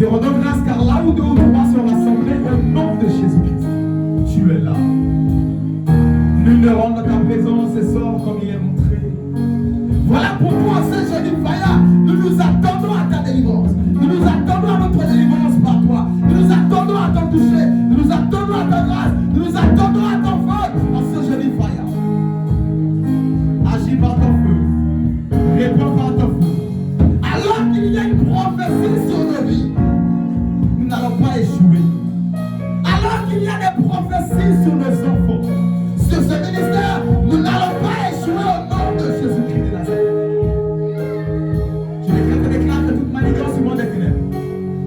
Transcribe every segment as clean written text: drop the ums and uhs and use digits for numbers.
te rendons grâce car là où deux ou trois sont rassemblés au nom de Jésus-Christ, tu es là. Nul ne rentre dans ta présence et sort comme il est montré. Voilà pourquoi ce jeudi Faya, nous nous attendons à ta délivrance. Nous nous attendons à notre délivrance par toi. Nous nous attendons à ton toucher. Nous nous attendons à ta grâce. Nous nous attendons à ton feu en ce jeudi Faya. Agis par ton feu. Réponds par ton feu. Alors qu'il y a une prophétie sur nos vies, nous n'allons pas échouer. Alors qu'il y a des prophéties sur nos enfants, sur ce ministère, nous n'allons pas échouer au nom de Jésus-Christ de Nazareth. Je déclare que toute manigance du monde des ténèbres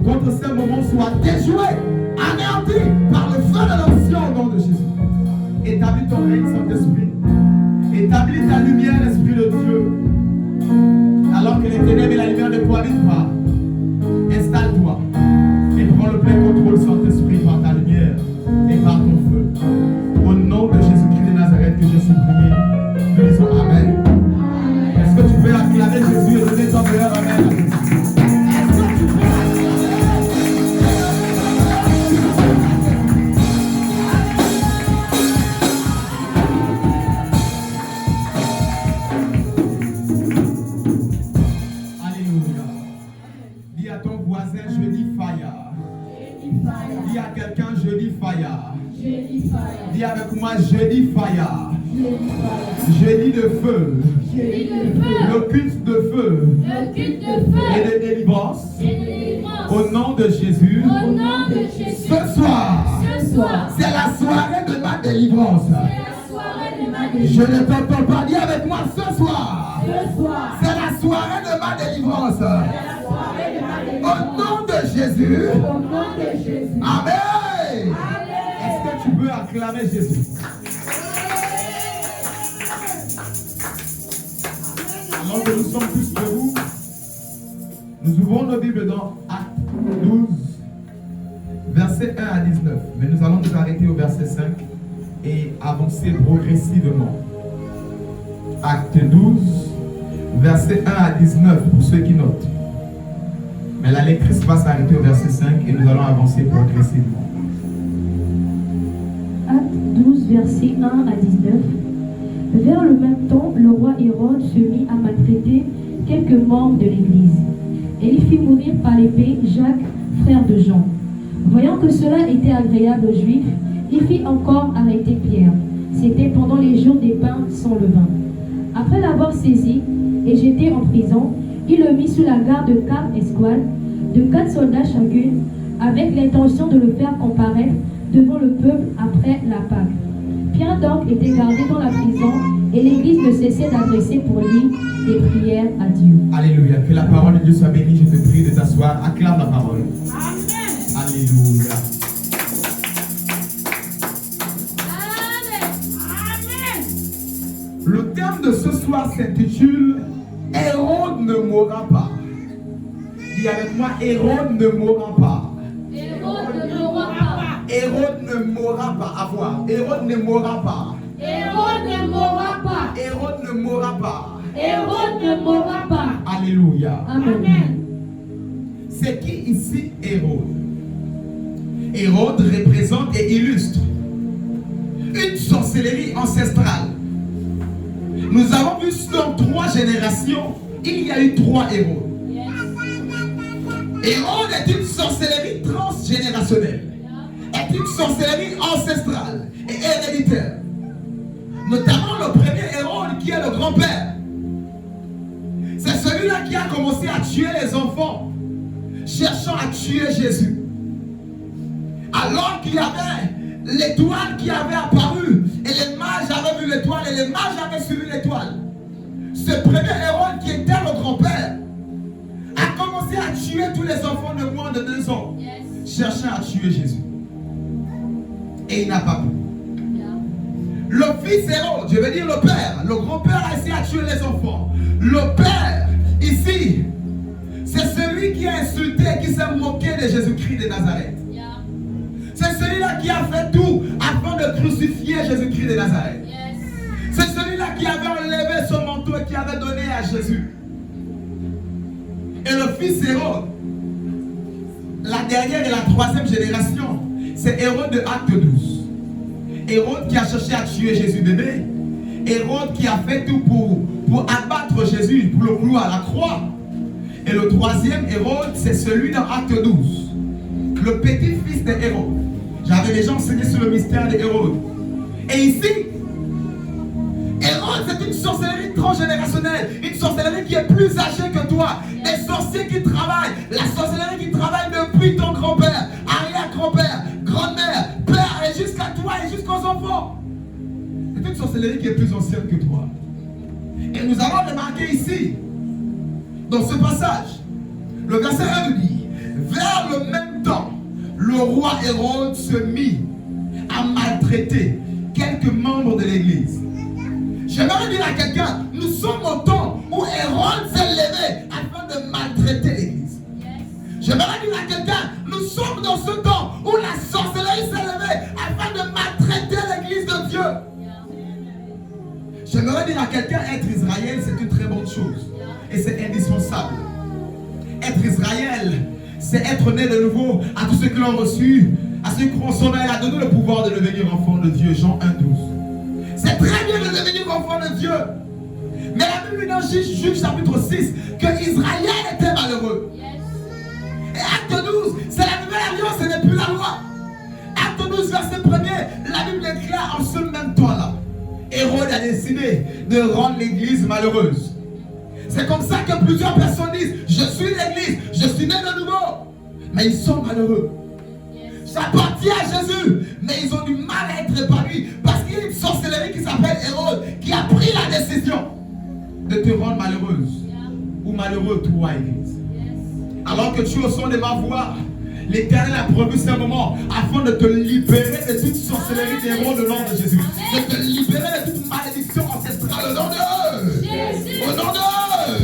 contre ce moment soit déjouée, anéantie par le feu de l'onction au nom de Jésus. Établis ton règne, Saint-Esprit. Établis ta lumière, Esprit de Dieu. Alors que les ténèbres et la lumière ne cohabitent pas, installe-toi et prends le plein contrôle, Saint-Esprit, par ta lumière et par ton feu. Au nom de Jésus-Christ de Nazareth que j'ai supprimé, nous disons Amen. Est-ce que tu peux acclamer Jésus et donner ton meilleur Amen? Est-ce que tu peux acclamer? Alléluia. Dis à ton voisin, je dis Faya. Dis à quelqu'un, je dis Faya. Dis avec moi, je dis Faya. Je dis de feu. Le culte de feu. Et de délivrance. Au nom de Jésus. Ce soir, c'est la soirée de ma délivrance. Je ne t'entends pas. Dis avec moi, ce soir, c'est la soirée de ma délivrance. Au nom de Jésus. Amen. Est-ce que tu peux acclamer Jésus? Alors que nous sommes tous debout, nous ouvrons nos Bibles dans Actes 12, versets 1 à 19. Mais nous allons nous arrêter au verset 5 et avancer progressivement. Actes 12, versets 1 à 19 pour ceux qui notent. Mais la lectrice va s'arrêter au verset 5 et nous allons avancer progressivement. Actes 12, versets 1 à 19. Vers le même temps, le roi Hérode se mit à maltraiter quelques membres de l'Église. Et il fit mourir par l'épée Jacques, frère de Jean. Voyant que cela était agréable aux Juifs, il fit encore arrêter Pierre. C'était pendant les jours des pains sans levain. Après l'avoir saisi et jeté en prison, il le mit sous la garde de 4 escouades, de 4 soldats chacune, avec l'intention de le faire comparaître devant le peuple après la Pâque. Pierre donc était gardé dans la prison et l'Église ne cessait d'adresser pour lui des prières à Dieu. Alléluia. Que la parole de Dieu soit bénie. Je te prie de t'asseoir. Acclame la parole. Amen. Alléluia. Amen. Le terme de ce soir s'intitule Hérode ne mourra pas. Dis avec moi, Hérode ne mourra pas. Hérode ne mourra pas. Hérode ne mourra pas. À voir. Hérode ne mourra pas. Hérode ne mourra pas. Hérode ne mourra pas. Hérode ne mourra pas. Alléluia. Amen. C'est qui ici Hérode? Hérode représente et illustre une sorcellerie ancestrale. Nous avons vu dans 3 générations, il y a eu 3 Hérodes. Hérode est une sorcellerie transgénérationnelle, est une sorcellerie ancestrale et héréditaire. Notamment le premier Hérode qui est le grand-père. C'est celui-là qui a commencé à tuer les enfants, cherchant à tuer Jésus. Alors qu'il y avait l'étoile qui avait apparu et les mages avaient vu l'étoile et les mages avaient suivi l'étoile. Ce premier Hérode qui était le grand-père a commencé à tuer tous les enfants de moins de 2 ans, cherchant à tuer Jésus. Et il n'a pas pu. Le fils Hérode, je veux dire le père, le grand-père a essayé à tuer les enfants. Le père, ici, c'est celui qui a insulté et qui s'est moqué de Jésus-Christ de Nazareth. C'est celui-là qui a fait tout afin de crucifier Jésus-Christ de Nazareth. C'est celui-là qui avait enlevé son manteau et qui avait donné à Jésus. Et le fils Hérode, la dernière et la troisième génération, c'est Hérode de Acte 12. Hérode qui a cherché à tuer Jésus bébé. Hérode qui a fait tout pour abattre Jésus, pour le clouer à la croix. Et le troisième Hérode, c'est celui dans Acte 12. Le petit-fils de Hérode. J'avais déjà enseigné sur le mystère de Hérode. Et ici, Hérode, c'est une sorcellerie transgénérationnelle. Une sorcellerie qui est plus âgée que toi. Des sorciers qui travaillent. La sorcellerie qui travaille depuis ton grand-père, arrière-grand-père, grand-mère, père, et jusqu'à toi et jusqu'aux enfants. C'est une sorcellerie qui est plus ancienne que toi. Et nous avons remarqué ici, dans ce passage, le verset 1 nous dit, vers le même temps, le roi Hérode se mit à maltraiter quelques membres de l'église. J'aimerais dire à quelqu'un, nous sommes au temps où Hérode s'est levé afin de maltraiter l'église. J'aimerais dire à quelqu'un, nous sommes dans ce temps où la sorcellerie s'est levée afin de maltraiter l'église de Dieu. J'aimerais dire à quelqu'un, être Israël, c'est une très bonne chose. Et c'est indispensable. Être Israël, c'est être né de nouveau à tous ceux qui l'ont reçu, à ceux qui ont son âme, a donné le pouvoir de devenir enfant de Dieu. Jean 1,12. C'est très bien de devenir enfant de Dieu. Mais la Bible dans Juge chapitre 6 que Israël était malheureux. Et Acte 12, c'est la nouvelle alliance, ce n'est plus la loi. Acte 12, verset 1er, la Bible déclare en ce même temps-là, Hérode a décidé de rendre l'église malheureuse. C'est comme ça que plusieurs personnes disent, je suis l'église, je suis né de nouveau. Mais ils sont malheureux. J'appartiens à Jésus, mais ils ont du mal à être épanouis parce qu'il y a une sorcellerie qui s'appelle Hérode qui a pris la décision de te rendre malheureuse ou malheureux toi, église. Alors que tu es au son de ma voix, l'Éternel a prévu ce moment afin de te libérer de toute sorcellerie d'Hérode au nom de Jésus. De te libérer de toute malédiction ancestrale au nom de Jésus. Au nom de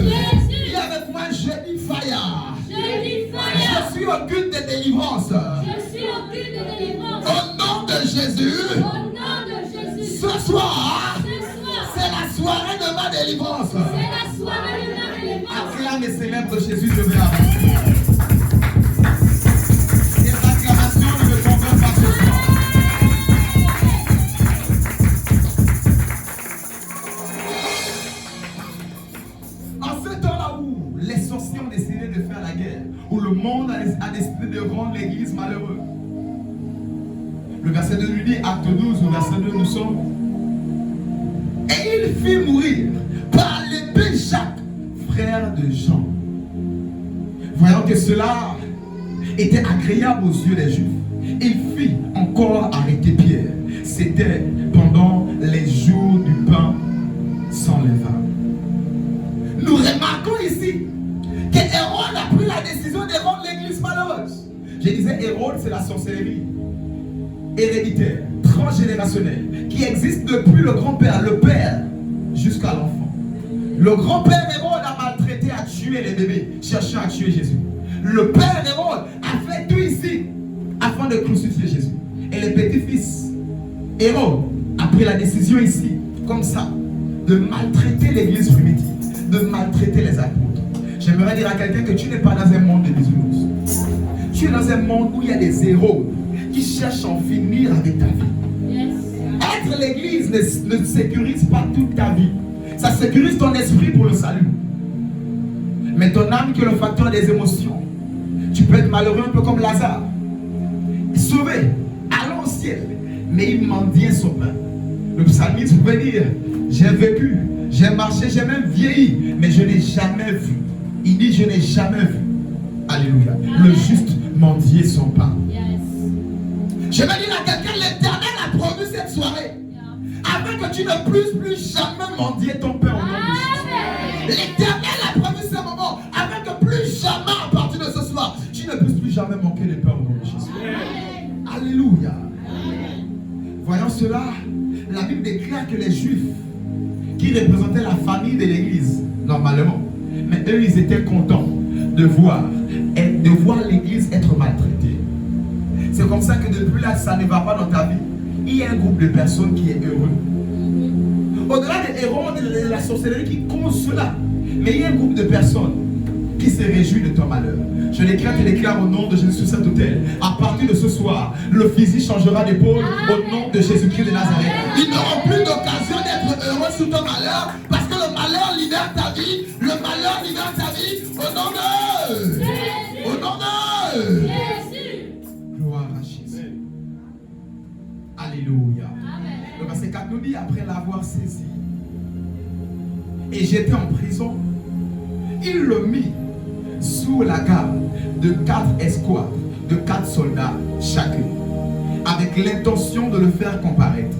Jésus. Dis avec moi, je dis fire. Je suis au culte de délivrance. Au nom de Jésus. Ce soir, c'est la soirée de ma délivrance. Acclame et célèbre Jésus, je vais avancer. Ces acclamations ne me conviennent pas ce soir. En ce temps-là où les sorciers ont décidé de faire la guerre, où le monde a décidé de rendre l'église malheureuse, le verset 2 nous dit, acte 12, au verset 2 nous sommes. Et il fit mourir par l'épée Jacques, frère de Jean. Voyant que cela était agréable aux yeux des Juifs, il fit encore arrêter Pierre. C'était pendant les jours du pain sans levain. Nous remarquons ici que Hérode a pris la décision de rendre l'église malheureuse. Je disais, Hérode, c'est la sorcellerie héréditaire, transgénérationnelle, qui existe depuis le grand-père, le père, jusqu'à l'enfant. Le grand-père Hérode a maltraité, a tué les bébés, cherchant à tuer Jésus. Le père Hérode a fait tout ici afin de crucifier Jésus. Et le petit-fils Hérode a pris la décision ici, comme ça, de maltraiter l'église primitive, de maltraiter les apôtres. J'aimerais dire à quelqu'un que tu n'es pas dans un monde de bisounours. Tu es dans un monde où il y a des héros qui cherchent à en finir avec ta vie. Être l'église ne sécurise pas toute ta vie. Ça sécurise ton esprit pour le salut. Mais ton âme qui est le facteur des émotions, tu peux être malheureux un peu comme Lazare. Sauvé, allons au ciel, mais il mendiait son pain. Le psalmiste pouvait dire, j'ai vécu, j'ai marché, j'ai même vieilli, mais je n'ai jamais vu. Il dit, je n'ai jamais vu. Alléluia. Le juste mendier son pain. Je vais dire à quelqu'un, l'Éternel a promis cette soirée afin que tu ne puisses plus jamais mendier ton pain au nom de Jésus. L'Éternel a promis ce moment afin que plus jamais à partir de ce soir, tu ne puisses plus jamais manquer le pain au nom de Jésus. Alléluia. Voyant cela, la Bible déclare que les Juifs qui représentaient la famille de l'Église, normalement, mais eux ils étaient contents de voir l'Église être maltraitée. C'est comme ça que depuis là, ça ne va pas dans ta vie. Il y a un groupe de personnes qui est heureux. Au-delà des Hérode et de la sorcellerie qui cause cela, mais il y a un groupe de personnes qui se réjouit de ton malheur. Je décrète et déclare au nom de Jésus sur cet autel. À partir de ce soir, le physique changera d'épaule au nom de Jésus-Christ de Nazareth. Ils n'auront plus d'occasion d'être heureux sous ton malheur parce que le malheur libère ta vie. Le malheur libère ta vie au nom de Jésus. Au nom de Jésus. Gloire à Jésus. Alléluia. Le verset 4 nous dit, après l'avoir saisi et j'étais en prison, il le mit sous la garde de 4 escouades, de 4 soldats chacune, avec l'intention de le faire comparaître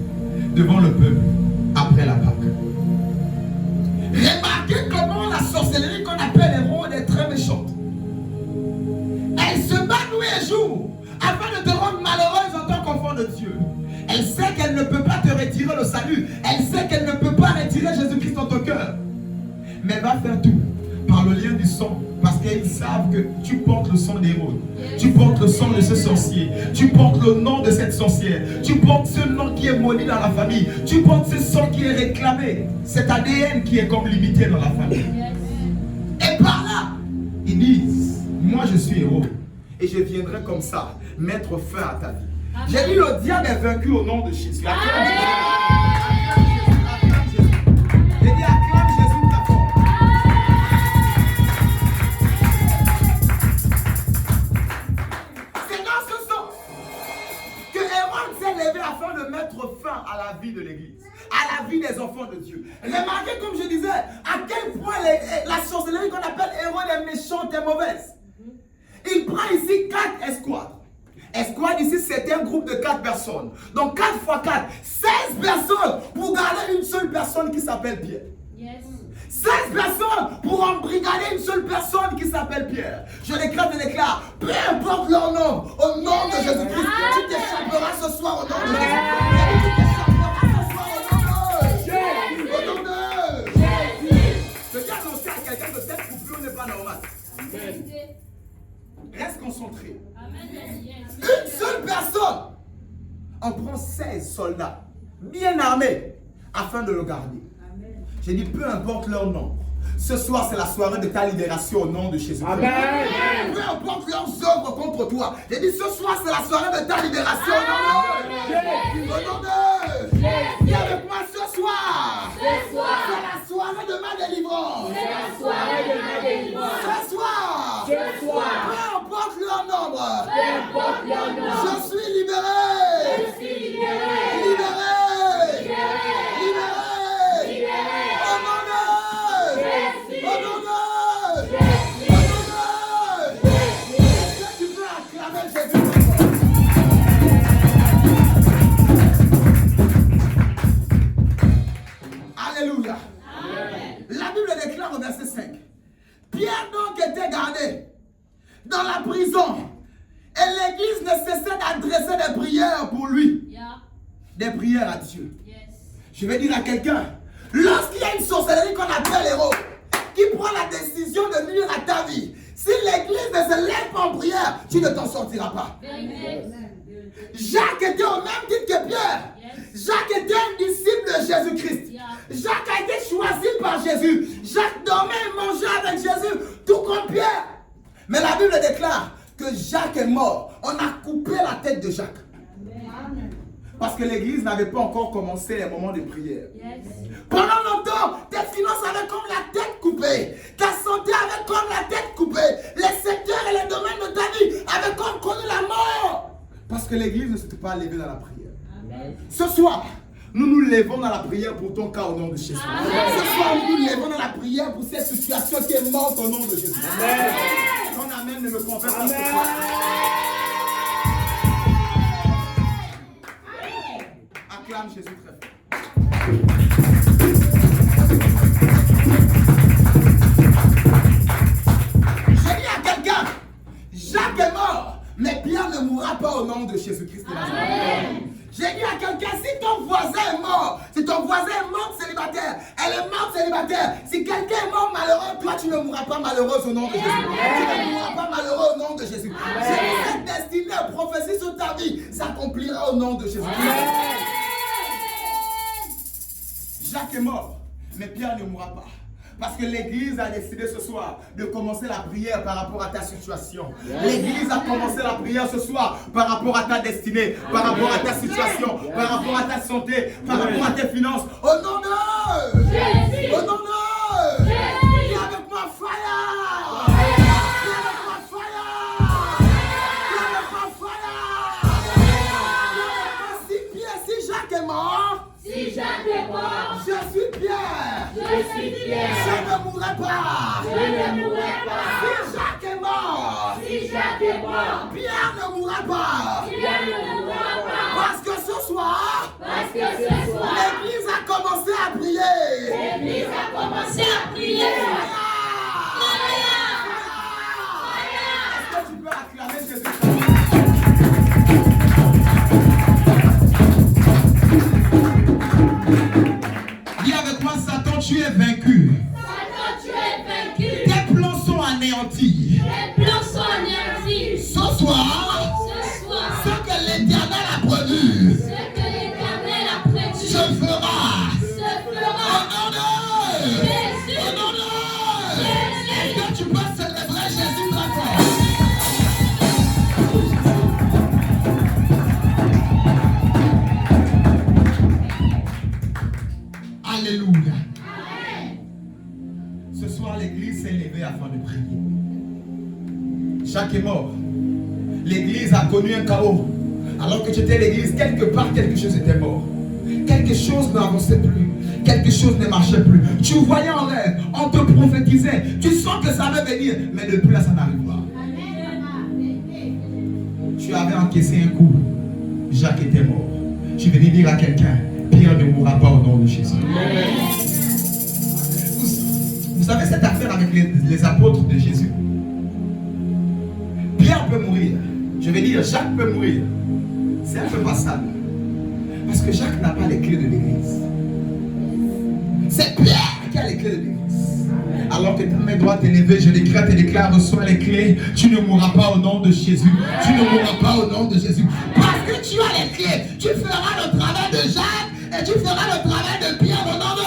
devant le peuple après la Pâque. Remarquez comment la sorcellerie qu'on appelle Hérode est très méchante. Elle se bat nuit et jour afin de te rendre malheureuse en tant qu'enfant de Dieu. Elle sait qu'elle ne peut pas te retirer le salut. Elle sait qu'elle ne peut pas retirer Jésus-Christ dans ton cœur. Mais elle va faire tout par le lien du sang. Parce qu'ils savent que tu portes le sang d'Hérode. Tu portes le sang de ce sorcier. Tu portes le nom de cette sorcière. Tu portes ce nom qui est maudit dans la famille. Tu portes ce sang qui est réclamé. Cet ADN qui est comme limité dans la famille. Et par là, ils disent, moi je suis Hérode. Et je viendrai comme ça mettre fin à ta vie. J'ai dit le diable est vaincu au nom de Jésus. Acclame Jésus. J'ai dit acclame Jésus très fort. C'est dans ce sens que Hérode s'est levé afin de mettre fin à la vie de l'Église, à la vie des enfants de Dieu. Remarquez, comme je disais, à quel point la sorcellerie qu'on appelle Hérode est méchante et mauvaise. Il prend ici 4 escouades. Escouade ici, c'est un groupe de 4 personnes. Donc 4 x 4, 16 personnes pour garder une seule personne qui s'appelle Pierre. Yes. 16 personnes pour embrigader une seule personne qui s'appelle Pierre. Je décrète et déclare, peu importe leur nom, au nom de Jésus-Christ, tu t'échapperas ce soir au nom de Jésus-Christ. Tu t'échapperas ce soir au nom de Jésus. Au nom de Jésus. Je viens annoncer à quelqu'un que cette coupure n'est pas normale. Reste concentré. Une seule personne en prend 16 soldats bien armés afin de le garder. J'ai dit peu importe leur nom. Ce soir c'est la soirée de ta libération au nom de Jésus. Amen. Peu importe leurs œuvres contre toi. J'ai dit ce soir c'est la soirée de ta libération au nom de Jésus. Viens avec moi ce soir. C'est la soirée de ma délivrance. Ce soir. Peu importe leur nombre. Je suis libéré. Libéré. Au nom de Jésus. Au nom de Jésus. Au nom de Jésus. Est-ce que tu peux acclamer Jésus? Alléluia. Amen. La Bible déclare au verset 5. Pierre donc était gardé dans la prison et l'église ne cessait d'adresser des prières pour lui. Des prières à Dieu. Je vais dire à quelqu'un, lorsqu'il y a une sorcellerie qu'on appelle Hérode, qui prend la décision de nuire à ta vie, si l'église ne se lève pas en prière, tu ne t'en sortiras pas. Jacques était au même titre que Pierre. Jacques était un disciple de Jésus-Christ. Jacques a été choisi par Jésus. Jacques dormait et mangeait avec Jésus, tout comme Pierre. Mais la Bible déclare que Jacques est mort. On a coupé la tête de Jacques. Parce que l'église n'avait pas encore commencé les moments de prière. Pendant longtemps, tes finances avaient comme la tête coupée. Ta santé avait comme la tête coupée. Les secteurs et les domaines de ta vie avaient comme connu la mort. Parce que l'église ne s'était pas levée dans la prière. Amen. Ce soir, nous nous levons dans la prière pour ton cas au nom de Jésus. Amen. Ce soir, nous nous levons dans la prière pour cette situation qui est morte au nom de Jésus. Amen. Ton amen ne me convainc pas ce soir. Acclame Jésus très fort. J'ai dit à quelqu'un, Jacques est mort, mais Pierre ne mourra pas au nom de Jésus-Christ de Nazareth. J'ai dit à quelqu'un, si ton voisin est mort, si ton voisin est mort célibataire, elle est morte célibataire, si quelqu'un est mort malheureux, toi tu ne mourras pas malheureuse au nom de Jésus. Tu ne mourras pas malheureux au nom de Jésus. J'ai dit cette destinée, prophétie sur ta vie, s'accomplira au nom de Jésus. Jacques est mort, mais Pierre ne mourra pas. Parce que l'église a décidé ce soir de commencer la prière par rapport à ta situation. L'église a commencé la prière ce soir par rapport à ta destinée, par rapport à ta situation, par rapport à ta santé, par rapport à tes finances. Au nom de Jésus! Au nom de Jésus! Viens avec moi, fire! Viens avec moi, fire! Viens avec moi, fire! Si Pierre, si Jacques est mort, Si Jacques est mort, je suis Pierre. je suis Pierre. Je ne mourrai pas. Je ne mourrai pas. Si Jacques est mort, Si Jacques est mort, Pierre ne mourra pas. Pierre ne mourra pas. Parce que ce soir, Parce que ce soir, l'église a commencé à prier. l'Église a commencé à prier. Est-ce que tu peux acclamer Jésus? Dis avec moi, Satan, tu es vaincu. Satan, tu es vaincu. Tes plans sont anéantis. Les plans sont anéantis. Ce soir, Ce soir, ce que l'Éternel a prévu, ce que l'Éternel a prévu se fera. se Au fera. nom de Jésus. Au nom de Est-ce que tu peux célébrer Jésus très fort? Alléluia. Ce soir, l'église s'est levée afin de prier. Jacques est mort. L'église a connu un chaos. Alors que tu étais à l'église, quelque part, quelque chose était mort. Quelque chose n'avançait plus. Quelque chose ne marchait plus. Tu voyais en rêve, on te prophétisait. Tu sens que ça va venir, mais depuis là, ça n'arrive pas. Tu avais encaissé un coup. Jacques était mort. Tu venais dire à quelqu'un, Pierre ne mourra pas au nom de Jésus. Vous savez cette affaire avec les apôtres de Jésus? Pierre peut mourir. Je vais dire, Jacques peut mourir. C'est un peu passable. Parce que Jacques n'a pas les clés de l'église. C'est Pierre qui a les clés de l'église. Alors que ta main droite est levée, je décrète et déclare, reçois les clés. Tu ne mourras pas au nom de Jésus. Tu ne mourras pas au nom de Jésus. Parce que tu as les clés. Tu feras le travail de Jacques et tu feras le travail de Pierre au nom de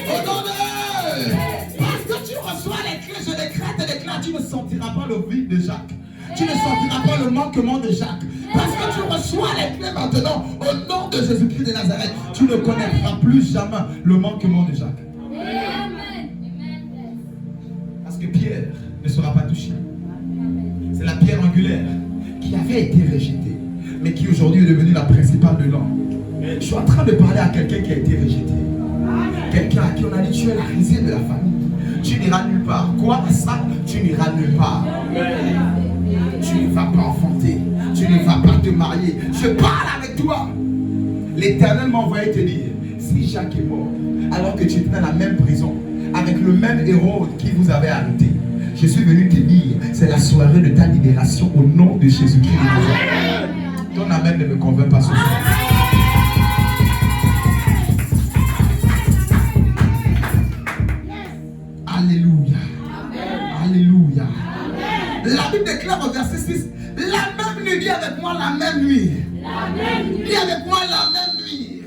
Au nom de Parce que tu reçois les clés, je décrète et déclare, tu ne sentiras pas le vide de Jacques. Tu ne sentiras pas le manquement de Jacques. Parce que tu reçois les clés maintenant au nom de Jésus-Christ de Nazareth. Tu ne connaîtras plus jamais le manquement de Jacques. Parce que Pierre ne sera pas touché. C'est la pierre angulaire qui avait été rejetée, mais qui aujourd'hui est devenue la principale de l'homme. Je suis en train de parler à quelqu'un qui a été rejeté. Quelqu'un à qui on a dit tu es la risée de la famille. Tu n'iras nulle part. Quoi ça? Tu n'iras nulle part. Tu ne vas pas enfanter. Tu ne vas pas te marier. Je parle avec toi. L'Éternel m'a envoyé te dire, si Jacques est mort, alors que tu étais dans la même prison, avec le même héros qui vous avait arrêté, je suis venu te dire, c'est la soirée de ta libération au nom de Jésus-Christ. Ton amen ne me convainc pas ce soir. Alléluia. Alléluia. La Bible déclare au verset 6, la même nuit, dis avec moi la même nuit. Dis avec moi la même nuit.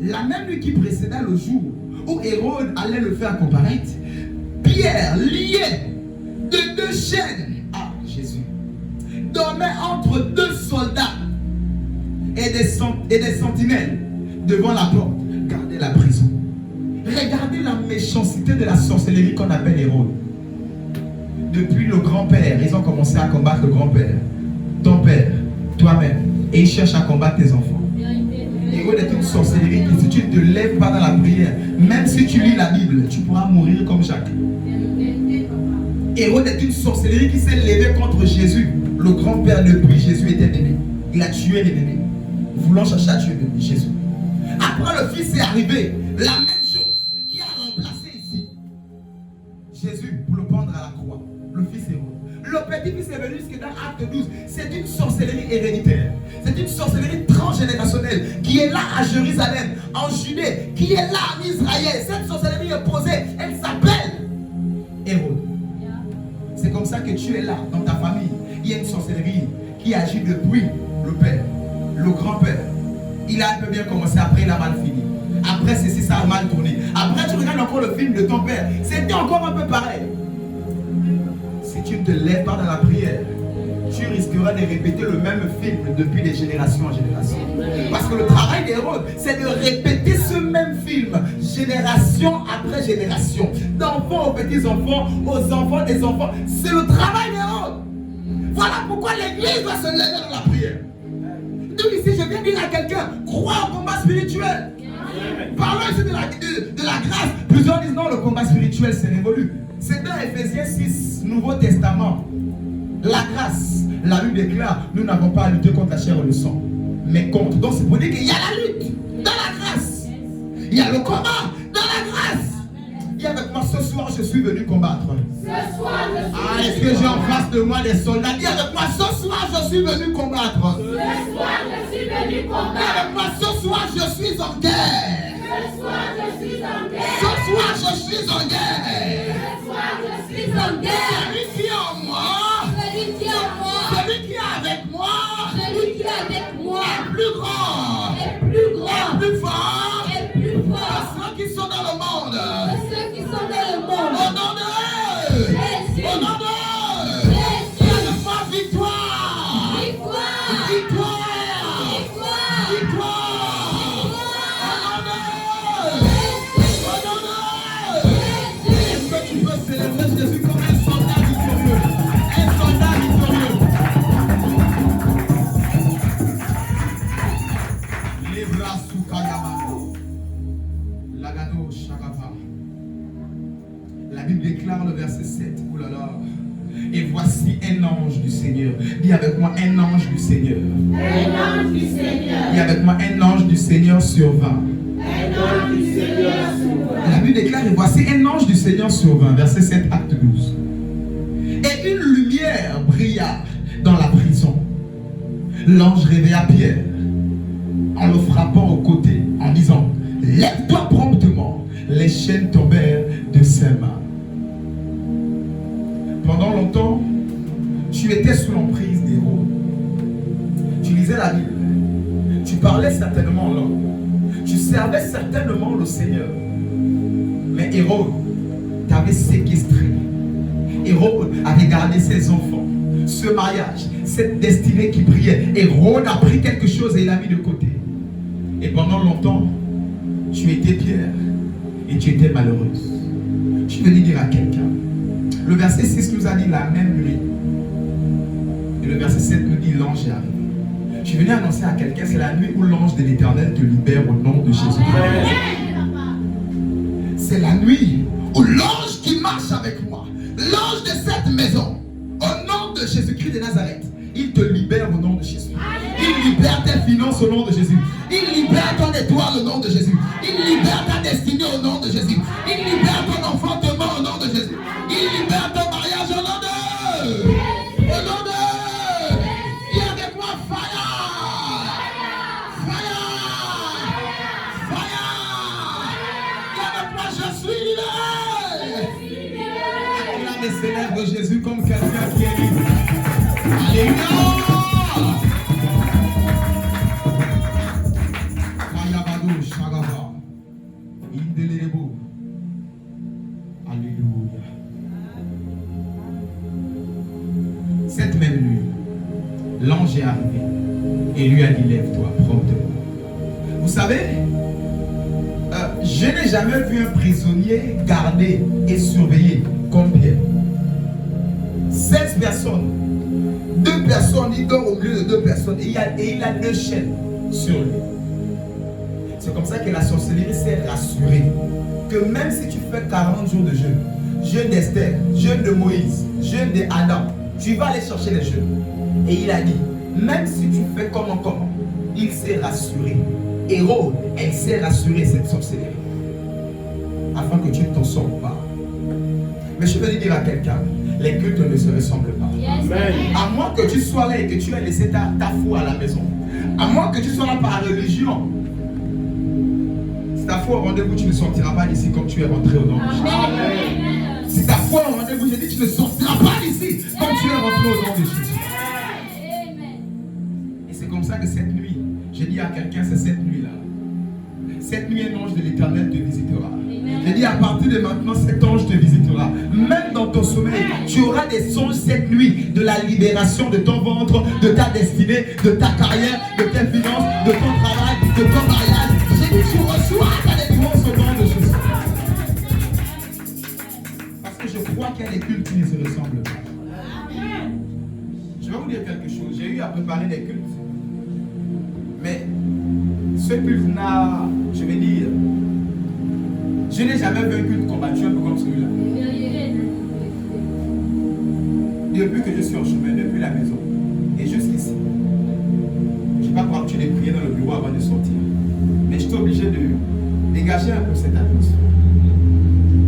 La même nuit qui précéda le jour où Hérode allait le faire comparaître, Pierre, lié de deux chaînes à Jésus, dormait entre deux soldats et des sentinelles devant la porte, gardait la prison. Regardez la méchanceté de la sorcellerie qu'on appelle Hérode. Depuis le grand-père, ils ont commencé à combattre le grand-père, ton père, toi-même, et ils cherchent à combattre tes enfants. Hérode est une sorcellerie qui, si tu ne te lèves pas dans la prière, même si tu lis la Bible, tu pourras mourir comme Jacques. Hérode est une sorcellerie qui s'est levée contre Jésus. Le grand-père depuis Jésus était bébé. Il a tué les bébés, voulant chercher à tuer Jésus. Après, le fils est arrivé, la même chose qui a remplacé ici Jésus pour le pendre à la croix. Le fils Hérode. Le petit-fils est venu jusqu'à dans Acte 12. C'est une sorcellerie héréditaire. C'est une sorcellerie transgénérationnelle qui est là à Jérusalem, en Judée, qui est là en Israël. Cette sorcellerie est posée, elle s'appelle Hérode. C'est comme ça que tu es là, dans ta famille. Il y a une sorcellerie qui agit depuis le père, le grand-père. Il a un peu bien commencé, après il a mal fini. après ceci, ça a mal tourné. Après, tu regardes encore le film de ton père. C'était encore un peu pareil. Si tu ne te lèves pas dans la prière, tu risqueras de répéter le même film depuis des générations en génération. Parce que le travail d'Hérode, c'est de répéter ce même film, génération après génération. D'enfants aux petits-enfants, aux enfants des enfants. C'est le travail d'Hérode. Voilà pourquoi l'église doit se lever dans la prière. Donc ici, je viens dire à quelqu'un, crois au combat spirituel. Parlons ici de la grâce. Plusieurs disent non, le combat spirituel, c'est révolu. C'est dans Ephésiens 6, Nouveau Testament. La grâce, la Bible déclare, nous n'avons pas à lutter contre la chair et le sang, mais contre. Donc c'est pour dire qu'il y a la lutte dans la grâce. Il y a le combat dans la grâce. Dis avec moi, ce soir, je suis venu combattre. Ce soir, je suis Ah, est-ce que j'ai en face de moi des soldats? Dis avec moi, ce soir, je suis venu combattre. Ce soir, je suis venu Dis combattre. avec moi, ce soir, je suis en guerre. Ce soir, je suis en guerre. Ce soir, je suis en guerre. Ce soir, je suis en guerre. Celui qui est en moi, Celui qui est en moi, celui qui est avec moi, celui qui est avec moi, est plus grand, est plus est grand, plus fort est plus que fort ceux qui sont dans le monde. que ceux qui sont dans le Au monde. nom de Jésus. Au nom de Jésus. Avec moi, victoire. Victoire. Victoire. Victoire. Victoire. Est-ce que tu peux célébrer Jésus comme un soldat victorieux? Un soldat victorieux. Libra Sukayama. Lagado Shagava. La Bible déclare le verset 7. Ouh là là. Et voici un ange du Seigneur. Dis avec moi, un ange du Seigneur. Un ange du Seigneur. Dis avec moi, un ange du Seigneur survint. Un ange du Seigneur survint. La Bible déclare, et voici un ange du Seigneur survint. Verset 7, acte 12. Et une lumière brilla dans la prison. L'ange réveilla Pierre en le frappant au côté, en disant, lève-toi promptement. Les chaînes tombèrent de ses mains. Pendant longtemps, tu étais sous l'emprise d'Hérode. Tu lisais la Bible. Tu parlais certainement en langue. Tu servais certainement le Seigneur. Mais Hérode t'avait séquestré. Hérode avait gardé ses enfants. Ce mariage, cette destinée qui priait. Hérode a pris quelque chose et il l'a mis de côté. Et pendant longtemps, tu étais Pierre et tu étais malheureuse. Je veux dire à quelqu'un. Le verset 6 nous a dit la même nuit. Et le verset 7 nous dit l'ange est arrivé. Je suis venu annoncer à quelqu'un, c'est la nuit où l'ange de l'Éternel te libère au nom de Jésus. C'est la nuit où l'ange qui marche avec moi, l'ange de cette maison, au nom de Jésus-Christ de Nazareth, il te libère au nom de Jésus. Il libère tes finances au nom de Jésus. Il libère ton étoile au nom de Jésus. Il libère ta destinée au nom de Jésus. Il libère ton enfantement au nom de Jésus. Il libère ton mariage au nom de... Au nom de... Dis avec moi, fire! Fire! Fire! Dis avec moi, je suis libéré! Acclame et célèbre Jésus comme quelqu'un qui est libre. Alléluia! Alléluia. Cette même nuit, l'ange est arrivé et lui a dit lève-toi promptement. Vous savez, je n'ai jamais vu un prisonnier gardé et surveillé comme Pierre. 16 personnes, 2 personnes, il dort au milieu de 2 personnes et il a 2 chaînes sur lui. C'est comme ça que la sorcellerie s'est rassurée que même si tu fais 40 jours de jeûne, jeûne d'Esther, jeûne de Moïse, jeûne d'Adam, tu vas aller chercher les jeûnes. Et il a dit, même si tu fais comment, il s'est rassuré. Hérode, elle s'est rassurée cette sorcellerie. Afin que tu ne t'en sortes pas. Mais je vais dire à quelqu'un, les cultes ne se ressemblent pas. Amen. À moins que tu sois là et que tu aies laissé ta foi à la maison. À moins que tu sois là par religion. Si ta foi au rendez-vous, tu ne sortiras pas d'ici comme tu es rentré au nom de Jésus. Amen. Si ta foi au rendez-vous, je dis, tu ne sortiras pas d'ici comme tu es rentré au nom de Jésus. Et c'est comme ça que cette nuit, j'ai dit à quelqu'un, c'est cette nuit-là. cette nuit, un ange de l'Éternel te visitera. J'ai dit, à partir de maintenant, cet ange te visitera. Même dans ton sommeil, tu auras des songes cette nuit de la libération de ton ventre, de ta destinée, de ta carrière, de tes finances, de ton travail, de ton mariage. J'ai dit, tu reçois ta délivrance au nom de Jésus. Parce que je crois qu'il y a des cultes qui ne se ressemblent pas. Je vais vous dire quelque chose. J'ai eu à préparer des cultes. Mais ce culte n'a, je vais dire, je n'ai jamais vu un culte combattu un peu comme celui-là. Depuis que je suis en chemin, depuis la maison et jusqu'ici, je n'ai pas continué de prier dans le bureau avant de sortir. Mais j'étais obligé de dégager un peu cette atmosphère.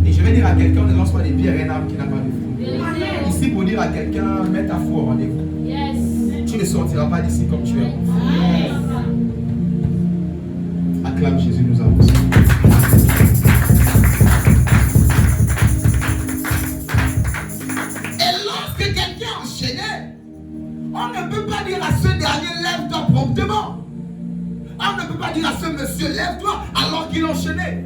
Et je vais dire à quelqu'un, ne lance pas des pierres à un arbre qui n'a pas de fruit. Ici, pour dire à quelqu'un, mets ta foi au rendez-vous. Tu ne sortiras pas d'ici comme tu es. Acclame Jésus, nous avançons. Et lorsque quelqu'un est enchaîné, on ne peut pas dire à ce dernier, lève-toi promptement. On ne peut pas dire à ce monsieur, lève-toi alors qu'il est enchaîné.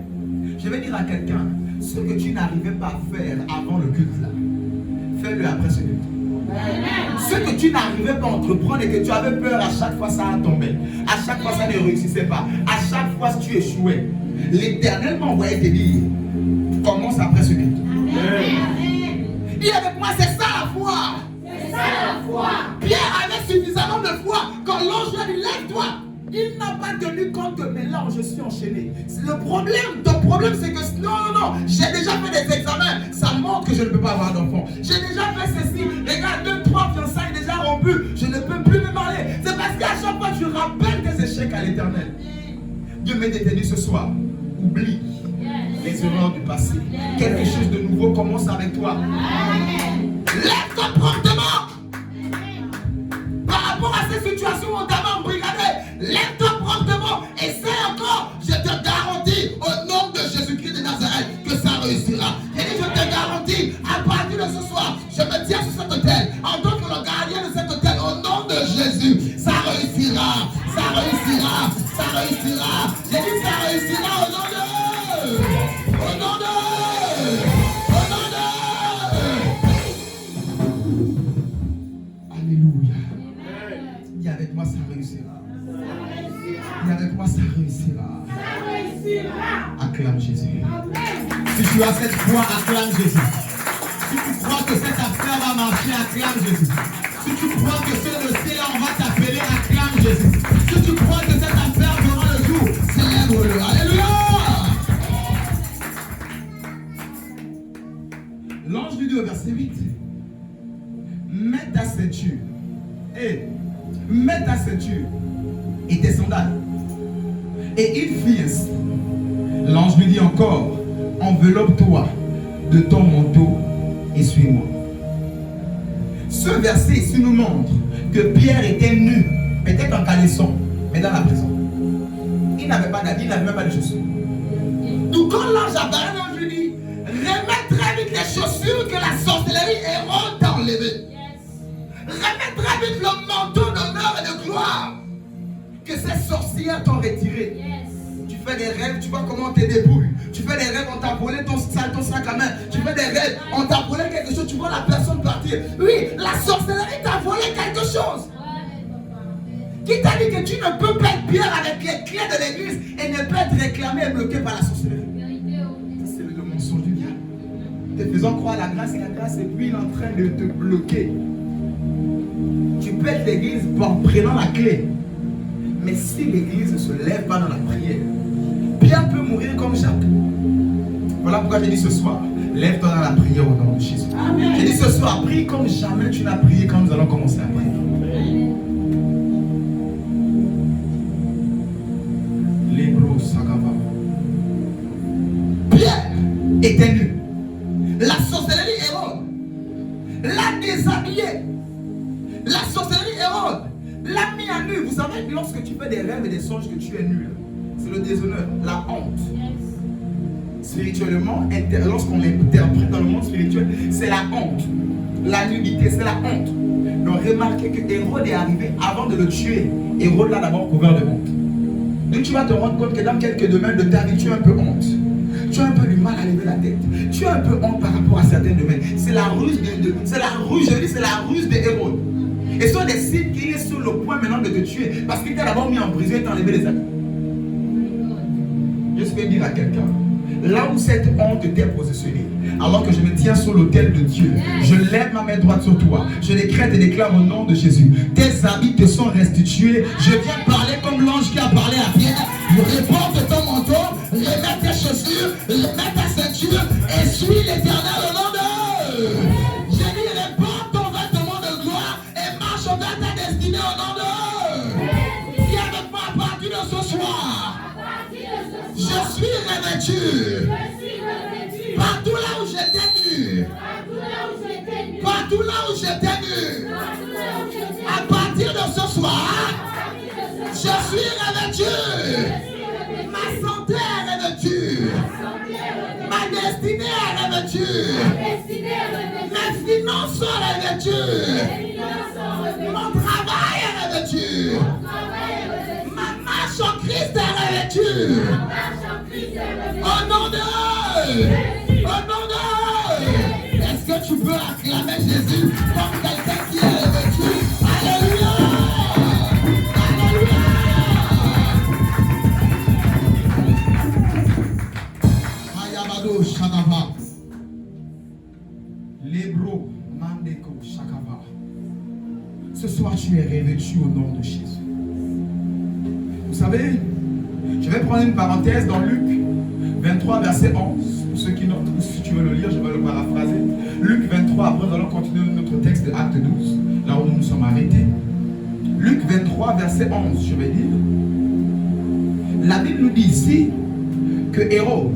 Je vais dire à quelqu'un, ce que tu n'arrivais pas à faire avant le culte là, fais-le après ce culte. Ce que tu n'arrivais pas à entreprendre et que tu avais peur, à chaque fois ça a tombé. À chaque fois ça ne réussissait pas. À chaque fois tu échouais. L'Éternel m'a envoyé te dire, commence après ce culte. Dis avec moi, c'est ça la foi. C'est ça la foi. Pierre avait suffisamment de foi quand l'ange lui a dit, lève-toi. Il n'a pas tenu compte que mais là je suis enchaîné. Le problème, ton problème c'est que non, j'ai déjà fait des examens, ça montre que je ne peux pas avoir d'enfant. J'ai déjà fait ceci, regarde 2-3 fiançailles déjà rompues, je ne peux plus me marier. C'est parce qu'à chaque fois tu rappelles tes échecs à l'Éternel. Dieu m'a dit ce soir, oublie les erreurs du passé. Quelque chose de nouveau commence avec toi. Lève-toi promptement. Par rapport à ces situations où on t'a embrigadé, lève-toi promptement. Essaie encore. Je te garantis, au nom de Jésus-Christ de Nazareth, que ça réussira. Et je te garantis, à partir de ce soir, je me tiens sur cet hôtel, en tant que le gardien de cet hôtel, au nom de Jésus, ça réussira. Ça réussira. Ça réussira. J'ai dit ça réussira au nom de... Au nom de... Au nom de... Alléluia. Dis avec moi, ça réussira. Dis avec moi, ça réussira. Acclame Jésus. Si tu as cette foi, acclame Jésus. Si tu crois que cette affaire va marcher, acclame Jésus. Si tu crois que ce dossier-là, on va t'appeler, acclame Jésus. Si tu crois que cette affaire verra le jour, célèbre-le. Alléluia. L'ange lui dit au verset 8, mets ta ceinture. Mets ta ceinture et tes sandales. Et il fit ainsi. L'ange lui dit encore, enveloppe-toi de ton manteau et suis-moi. Ce verset ici nous montre que Pierre était nu, peut-être en caleçon, mais dans la prison. Il n'avait pas d'habit, il n'avait même pas de chaussures. Donc quand l'ange apparaît, l'ange lui dit, remets très vite les chaussures que la sorcellerie Hérode t'a enlevées. Remets très vite le manteau d'honneur et de gloire que ces sorcières t'ont retiré. Tu fais des rêves, tu vois comment on te débrouille. Tu fais des rêves, on t'a volé ton sac à main. Tu fais des rêves, on t'a volé quelque chose, tu vois la personne partir. Oui, la sorcellerie t'a volé quelque chose. Qui t'a dit que tu ne peux pas être bien avec les clés de l'église et ne pas être réclamé et bloqué par la sorcellerie? C'est le mensonge du diable. Te faisant croire la grâce et puis il est en train de te bloquer. Tu peux être l'église en prenant la clé. Mais si l'église ne se lève pas dans la prière, Pierre peut mourir comme Jacques. Voilà pourquoi j'ai dit ce soir, lève-toi dans la prière au nom de Jésus. J'ai dit ce soir, prie comme jamais tu n'as prié quand nous allons commencer à prier. Pierre était nu. La sorcellerie Hérode l'a déshabillé. La sorcellerie Hérode l'a mis à nu. Vous savez que lorsque tu fais des rêves et des songes que tu es nu, c'est le déshonneur, la honte. Spirituellement, lorsqu'on interprète dans le monde spirituel, c'est la honte. La nudité, c'est la honte. Donc remarquez que Hérode est arrivé avant de le tuer. Hérode l'a d'abord couvert de honte. Donc tu vas te rendre compte que dans quelques domaines de ta vie, tu as un peu honte. Tu as un peu du mal à lever la tête. Tu as un peu honte par rapport à certains domaines. C'est la ruse c'est la ruse de Hérode. Et ce sont des signes qu'il est sur le point maintenant de te tuer. Parce qu'il t'a d'abord mis en prison et t'a enlevé les habits. Je vais dire à quelqu'un, là où cette honte t'est positionnée, alors que je me tiens sur l'autel de Dieu, je lève ma main droite sur toi, je décrète et déclare au nom de Jésus, tes habits te sont restitués. Je viens parler comme l'ange qui a parlé à Pierre. Reporte ton manteau, remets tes chaussures, remets ta ceinture et suis l'Éternel au nom de... J'ai dit, reporte ton vêtement de gloire et marche vers ta destinée au nom de... Viens avec moi à partir de ce soir. Je suis revêtu. Partout là où j'étais nu. Partout là où j'étais nu. À partir de ce soir, je suis revêtu. Ma santé est revêtue. Ma destinée est revêtue. Mes finances sont revêtues. Mon travail est revêtu. Ma marche en Christ est revêtue. Au nom de... Au nom de... Est-ce que tu peux acclamer Jésus comme quelqu'un qui est revêtu? Alléluia! Alléluia! Ayabado Shakava. Lebro Mandeko Shakava. Ce soir, tu es revêtu au nom de Jésus. Vous savez, je vais prendre une parenthèse dans Luc 23, verset 11. Pour ceux qui notent, ou si tu veux le lire, je vais le paraphraser. Luc 23, après nous allons continuer notre texte de Acte 12, là où nous nous sommes arrêtés. Luc 23, verset 11, je vais lire. La Bible nous dit ici que Hérode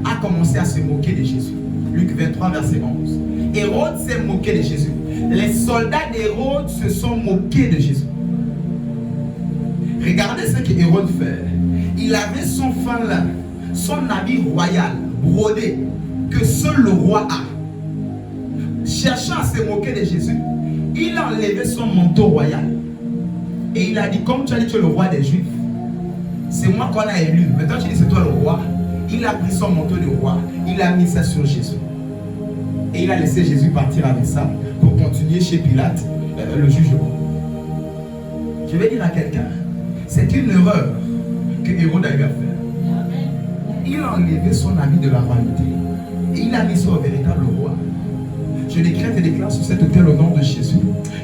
a commencé à se moquer de Jésus. Luc 23, verset 11. Hérode s'est moqué de Jésus. Les soldats d'Hérode se sont moqués de Jésus. Regardez ce que Hérode fait. Il avait son fin lin, son habit royal, brodé, que seul le roi a. Cherchant à se moquer de Jésus, il a enlevé son manteau royal. Et il a dit, comme tu as dit, tu es le roi des Juifs, c'est moi qu'on a élu. Maintenant tu dis, c'est toi le roi. Il a pris son manteau de roi, il a mis ça sur Jésus. Et il a laissé Jésus partir avec ça pour continuer chez Pilate le jugement. Je vais dire à quelqu'un, c'est une erreur que Hérode a eu à faire. Il a enlevé son habit de la royauté et il a mis ça au véritable roi. Je décrète et déclare sur cet autel au nom de Jésus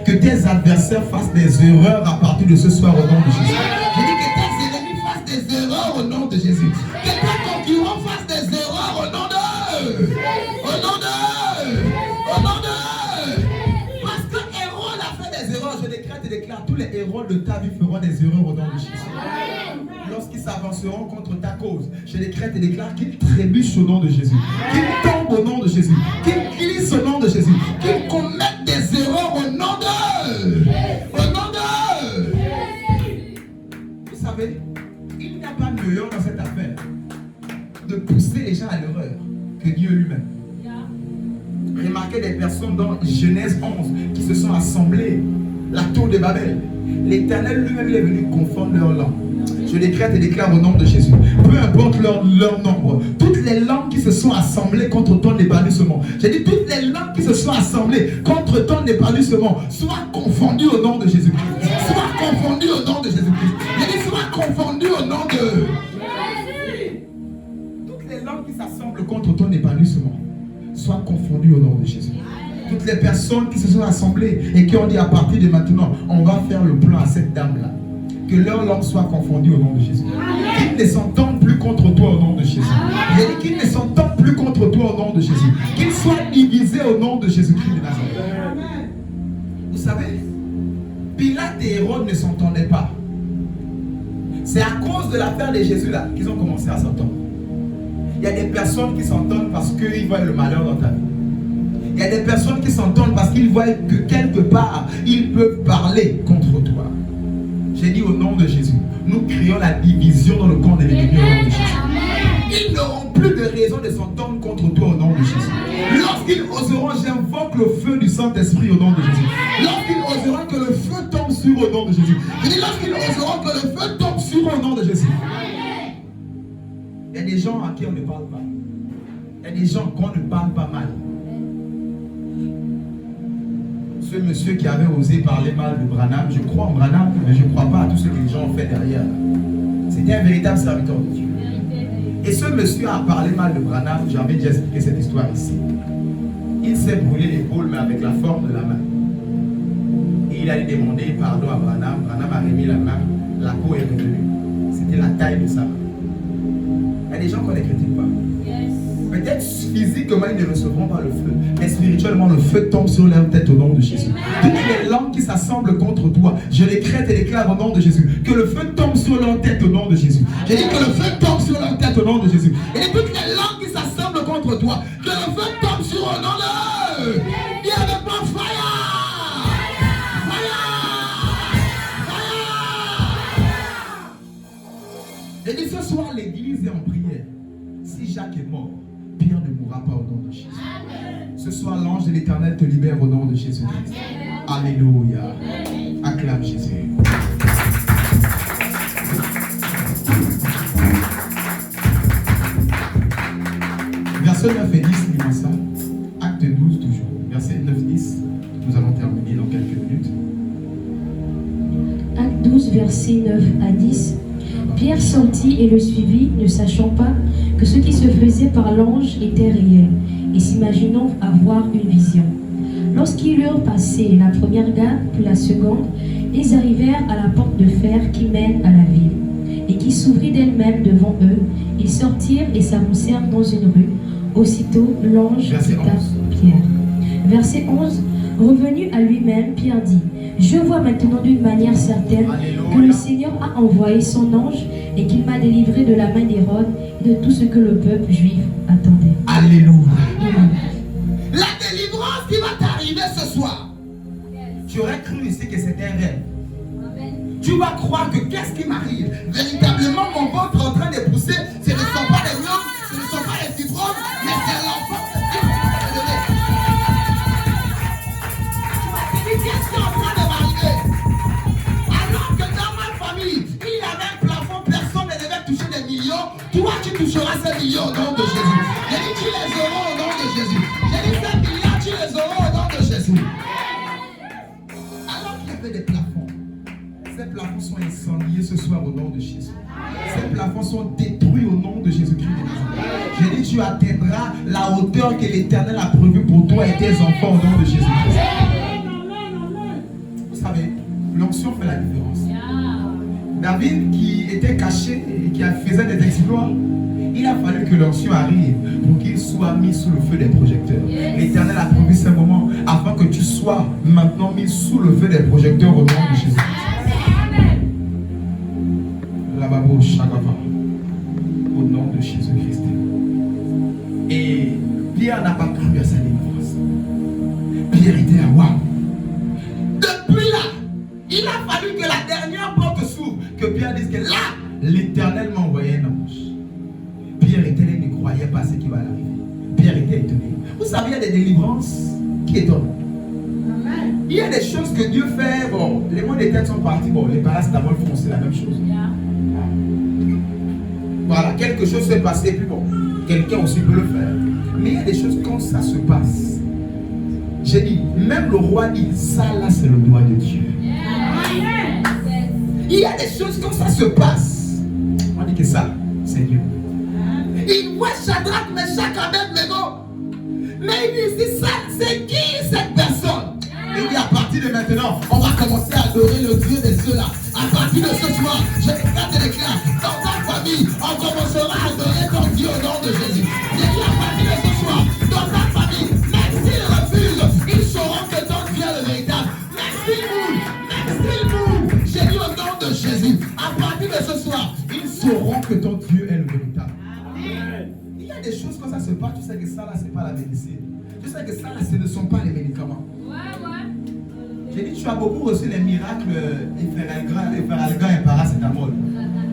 que tes adversaires fassent des erreurs à partir de ce soir au nom de Jésus. Je dis que tes ennemis fassent des erreurs au nom de Jésus. Que tes concurrents fassent des erreurs au nom d'eux. Au nom d'eux. Au nom d'eux. Parce que Hérode a fait des erreurs. Je décrète et déclare tous les héros de ta vie feront des erreurs au nom de Jésus. Lorsqu'ils s'avanceront contre ta cause, je décrète et déclare qu'ils trébuchent au nom de Jésus, qu'ils tombent au nom de Jésus, qu'ils glissent au nom de Jésus, qu'ils commettent des erreurs au nom d'eux. Au nom d'eux. Vous savez, il n'y a pas meilleur dans cette affaire de pousser les gens à l'erreur que Dieu lui-même. Remarquez des personnes dans Genèse 11 qui se sont assemblées, la tour de Babel. L'Éternel lui-même est venu confondre leur langue. Je décrète et déclare au nom de Jésus, peu importe leur nombre, toutes les langues qui se sont assemblées contre ton épanouissement, j'ai dit toutes les langues qui se sont assemblées contre ton épanouissement, soient confondues au nom de Jésus-Christ. Soient confondues au nom de Jésus-Christ. J'ai dit soient confondues au nom de Jésus. Toutes les langues qui s'assemblent contre ton épanouissement, soient confondues au nom de Jésus. Toutes les personnes qui se sont assemblées et qui ont dit à partir de maintenant, on va faire le plan à cette dame-là. Que leur langue soit confondue au nom de Jésus. Qu'ils ne s'entendent plus contre toi au nom de Jésus. J'ai dit qu'ils ne s'entendent plus contre toi au nom de Jésus. Qu'ils soient divisés au nom de Jésus-Christ de Nazareth. Vous savez, Pilate et Hérode ne s'entendaient pas. C'est à cause de l'affaire de Jésus là qu'ils ont commencé à s'entendre. Il y a des personnes qui s'entendent parce qu'ils voient le malheur dans ta vie. Il y a des personnes qui s'entendent parce qu'ils voient que quelque part, ils peuvent parler contre toi. J'ai dit au nom de Jésus, nous créons la division dans le camp de l'ennemi au nom de Jésus. Ils n'auront plus de raison de s'entendre contre toi au nom de Jésus. Lorsqu'ils oseront, j'invoque le feu du Saint-Esprit au nom de Jésus. Lorsqu'ils oseront que le feu tombe sur au nom de Jésus. Je dis lorsqu'ils oseront que le feu tombe sur au nom de Jésus. des gens à qui on ne parle pas. Il y a des gens qu'on ne parle pas mal. Ce monsieur qui avait osé parler mal de Branham, je crois en Branham, mais je ne crois pas à tout ce que les gens ont fait derrière. C'était un véritable serviteur de Dieu. Et ce monsieur a parlé mal de Branham, j'avais déjà expliqué cette histoire ici. Il s'est brûlé l'épaule, mais avec la forme de la main. Et il allait demander pardon à Branham. Branham a remis la main, la peau est revenue. C'était la taille de sa main. Il y a des gens qu'on ne critique pas. Peut-être physiquement ils ne recevront pas le feu, mais spirituellement le feu tombe sur leur tête au nom de Jésus. Toutes les langues qui s'assemblent contre toi, je les crête et déclare au nom de Jésus. Que le feu tombe sur leur tête au nom de Jésus. J'ai dit que le feu tombe sur leur tête au nom de Jésus. Et toutes les langues qui s'assemblent contre toi, que le feu tombe sur au nom de... Viens avec moi, fire! Et dit ce soir l'église est en prière. Si Jacques est mort, Pierre ne mourra pas au nom de Jésus. Amen. Ce soir l'ange de l'Éternel te libère au nom de Jésus. Alléluia. Acclame Jésus. Verset 9 et 10, dis-moi ça. Acte 12 toujours. Verset 9-10. Nous allons terminer dans quelques minutes. Acte 12, versets 9 à 10. Pierre sortit et le suivit, ne sachant pas que ce qui se faisait par l'ange était réel, et s'imaginant avoir une vision. Lorsqu'ils eurent passé la première gare, puis la seconde, ils arrivèrent à la porte de fer qui mène à la ville, et qui s'ouvrit d'elle-même devant eux. Ils sortirent et s'avancèrent dans une rue. Aussitôt, l'ange quitta Pierre. Verset 11. Revenu à lui-même, Pierre dit: je vois maintenant d'une manière certaine que le Seigneur a envoyé son ange et qu'il m'a délivré de la main d'Hérode et de tout ce que le peuple juif attendait. Alléluia. La délivrance qui va t'arriver ce soir, tu aurais cru ici que c'était un rêve. Tu vas croire que qu'est-ce qui m'arrive? Véritablement, mon ventre est en train de pousser. Ce ne sont pas les blancs, ce ne sont pas les fibromes, mais c'est l'enfant qui est en train de lever. Qu'est-ce qui est en train de m'arriver? Alors que dans ma famille, il y avait un plafond, personne ne devait toucher des millions. Toi, tu toucheras ces millions au nom de Jésus. J'ai dit, tu les auras au nom de Jésus. J'ai dit, ces milliards, tu les auras au nom de Jésus. Alors qu'il y avait des plafonds, ces plafonds sont incendiés ce soir au nom de Jésus. Ces plafonds sont détruits au nom de Jésus-Christ de Nazareth. J'ai dit, tu atteindras la hauteur que l'Éternel a prévue pour toi et tes enfants au nom de Jésus-Christ. Vous savez, l'onction fait la différence. David qui était caché et qui faisait des exploits, il a fallu que l'onction arrive pour qu'il soit mis sous le feu des projecteurs. L'Éternel a prévu ce moment afin que tu sois maintenant mis sous le feu des projecteurs au nom de Jésus. Au nom de Jésus-Christ. Et Pierre n'a pas cru à sa délivrance. Pierre était à waouh. Depuis là, il a fallu que la dernière porte s'ouvre, que Pierre dise que là, l'Éternel m'a envoyé un ange. Pierre était là, il ne croyait pas ce qui va arriver. Pierre était étonné. Vous savez, il y a des délivrances qui étonnent. Il y a des choses que Dieu fait. Bon, les mots des têtes sont partis. Bon, les paracétamol font c'est la même chose. Voilà, quelque chose s'est passé, puis bon, quelqu'un aussi peut le faire. Mais il y a des choses quand ça se passe. J'ai dit, même le roi dit, ça là c'est le doigt de Dieu. Il y a des choses quand ça se passe. On dit que ça, c'est Dieu. Il voit Shadrach, Meshach, Abednego. Mais il dit, ça, c'est qui cette personne? Il dit, à partir de maintenant, on va commencer à adorer le Dieu des cieux là. À partir de ce soir, je déclare et déclare, dans ta famille, on commencera à adorer ton Dieu au nom de Jésus. J'ai dit, à partir de ce soir, dans ta famille, même s'ils refusent, ils sauront que ton Dieu est le véritable. Même s'ils mourent, j'ai dit au nom de Jésus, à partir de ce soir, ils sauront que ton Dieu est le véritable. Amen. Il y a des choses quand ça se passe, tu sais que ça là, c'est pas la médecine. Tu sais que ça là, ce ne sont pas les médicaments. J'ai dit, tu as beaucoup reçu les miracles Efferalgan et paracétamol.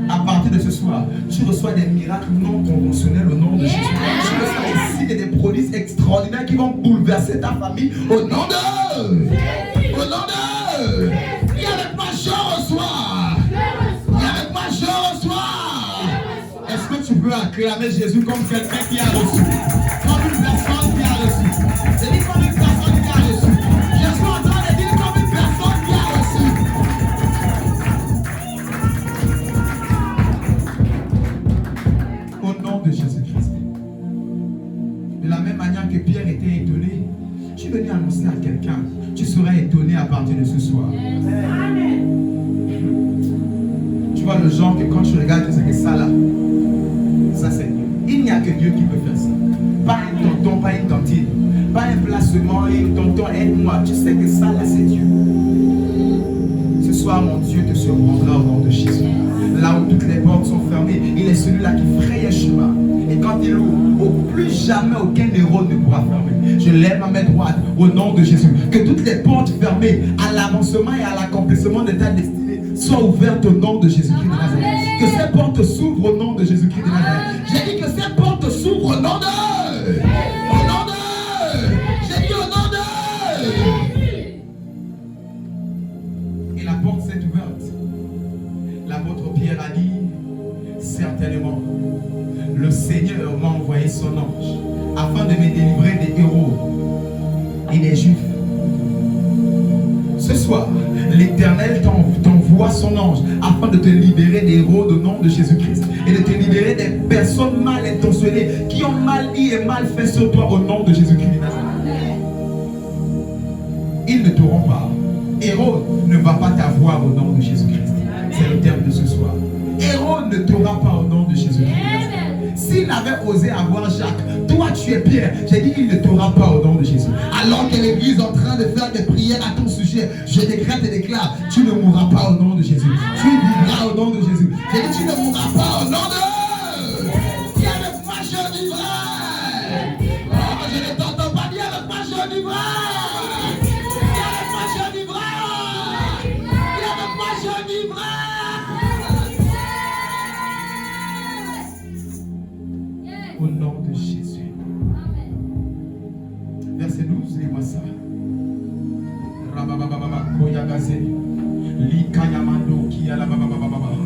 À partir de ce soir, tu reçois des miracles non conventionnels au nom de Jésus. Tu reçois ici des produits extraordinaires qui vont bouleverser ta famille au nom de... Au nom de... Viens avec moi, je reçois. Viens avec moi, je reçois. Est-ce que tu peux acclamer? acclamer Jésus comme quelqu'un qui a reçu. Comme une personne qui a reçu. Je dis comme une personne qui a reçu. Je suis en train de dire comme une personne qui a reçu. Au nom de Jésus-Christ. De la même manière que Pierre était étonné, tu es venu annoncer à quelqu'un, tu seras étonné à partir de ce soir. Amen. Tu vois le genre que quand tu regardes, tu sais que ça là, ça c'est Dieu. Il n'y a que Dieu qui peut faire ça. Pas un tonton, pas une tantine, pas un placement, un tonton, aide-moi. Tu sais que ça là c'est Dieu. Ce soir, mon Dieu te surprendra au nom de Jésus. Là où toutes les portes sont fermées, il est celui-là qui fraye un chemin. Et quand il ouvre, plus jamais aucun héros ne pourra fermer. Je lève ma main droite au nom de Jésus. Que toutes les portes fermées à l'avancement et à l'accomplissement de ta destinée soient ouvertes au nom de Jésus-Christ de Nazareth. Que ces portes s'ouvrent au nom de Jésus-Christ de Nazareth. J'ai dit que ces portes s'ouvrent au nom de... Au nom de... J'ai dit au nom de... Et la porte s'est ouverte. L'apôtre Pierre a dit, certainement, le Seigneur m'a envoyé son ange afin de me délivrer des héros et des Juifs. Ce soir, l'Éternel t'envoie son ange afin de te libérer des héros au nom de Jésus-Christ et de te libérer des personnes mal intentionnées qui ont mal dit et mal fait sur toi au nom de Jésus-Christ de Nazareth. Ils ne t'auront pas. Héros ne va pas t'avoir au nom de Jésus-Christ. C'est le terme de ce soir. Héros ne t'aura pas au nom de Jésus-Christ. S'il avait osé avoir Jacques, toi tu es Pierre, j'ai dit il ne t'aura pas au nom de Jésus. Alors que l'église est en train de faire des prières à ton sujet, je décrète et déclare, tu ne mourras pas au nom de Jésus. Tu vivras au nom de Jésus. J'ai dit tu ne mourras pas au nom de... Dis avec moi je vivrai. Oh, je ne t'entends pas, dis avec moi je vivrai. Dis avec moi je vivrai. Dis avec moi je vivrai. Au nom de Jésus. Amen. Verset 12, lis-moi ça.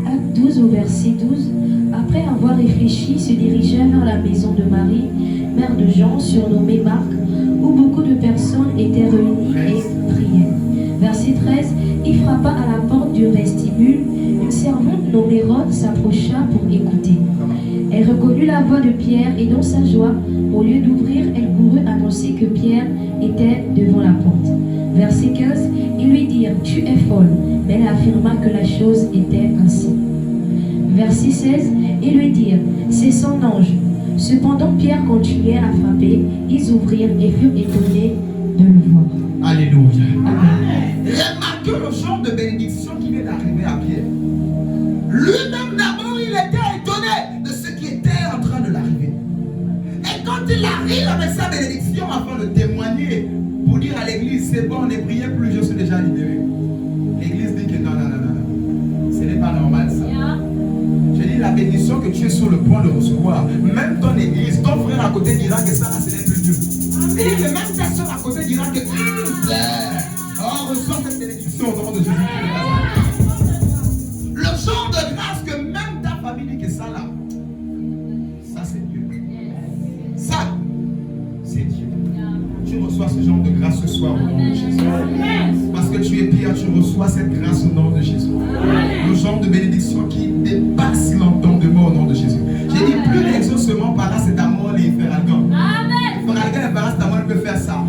Acte 12 au verset 12. Après avoir réfléchi, se dirigea vers la maison de Marie, mère de Jean, surnommée Marc, où beaucoup de personnes étaient réunies et priaient. Verset 13. Il frappa à la porte du vestibule. Une servante nommée Rhode s'approcha pour écouter. Elle reconnut la voix de Pierre et dans sa joie, au lieu d'ouvrir, elle courut annoncer que Pierre était devant la porte. Verset 15, ils lui dirent, tu es folle, mais elle affirma que la chose était ainsi. Verset 16, ils lui dirent, c'est son ange. Cependant Pierre continuait à frapper, ils ouvrirent et furent étonnés de le voir. Alléluia. Amen. Remarquez le genre de bénédiction qui vient d'arriver à Pierre. Lui-même d'abord, il était étonné de ce qui était en train de l'arriver. Et quand il arrive avec sa bénédiction afin de témoigner, pour dire à l'église, c'est bon, ne priez plus, je suis déjà libéré. L'église dit que non, non, non, non, non. Ce n'est pas normal ça. Je dis la bénédiction que tu es sur le point de recevoir, même ton église, ton frère à côté dira que ça, ce n'est plus Dieu. Et que même ta soeur à côté dira que oh, reçois cette bénédiction au nom de Jésus. Le genre de grâce que même ta famille dit que ça là, ça c'est Dieu. Ça, c'est Dieu. Tu reçois ce genre de grâce ce soir au nom de Jésus. Parce que tu es Pierre, tu reçois cette grâce au nom de Jésus. Le genre de bénédiction qui dépasse l'entendement au nom de Jésus. J'ai dit plus l'exaucement par là, c'est ta mort et faire algan. Faire algan et par là, c'est ta mort, peut faire ça.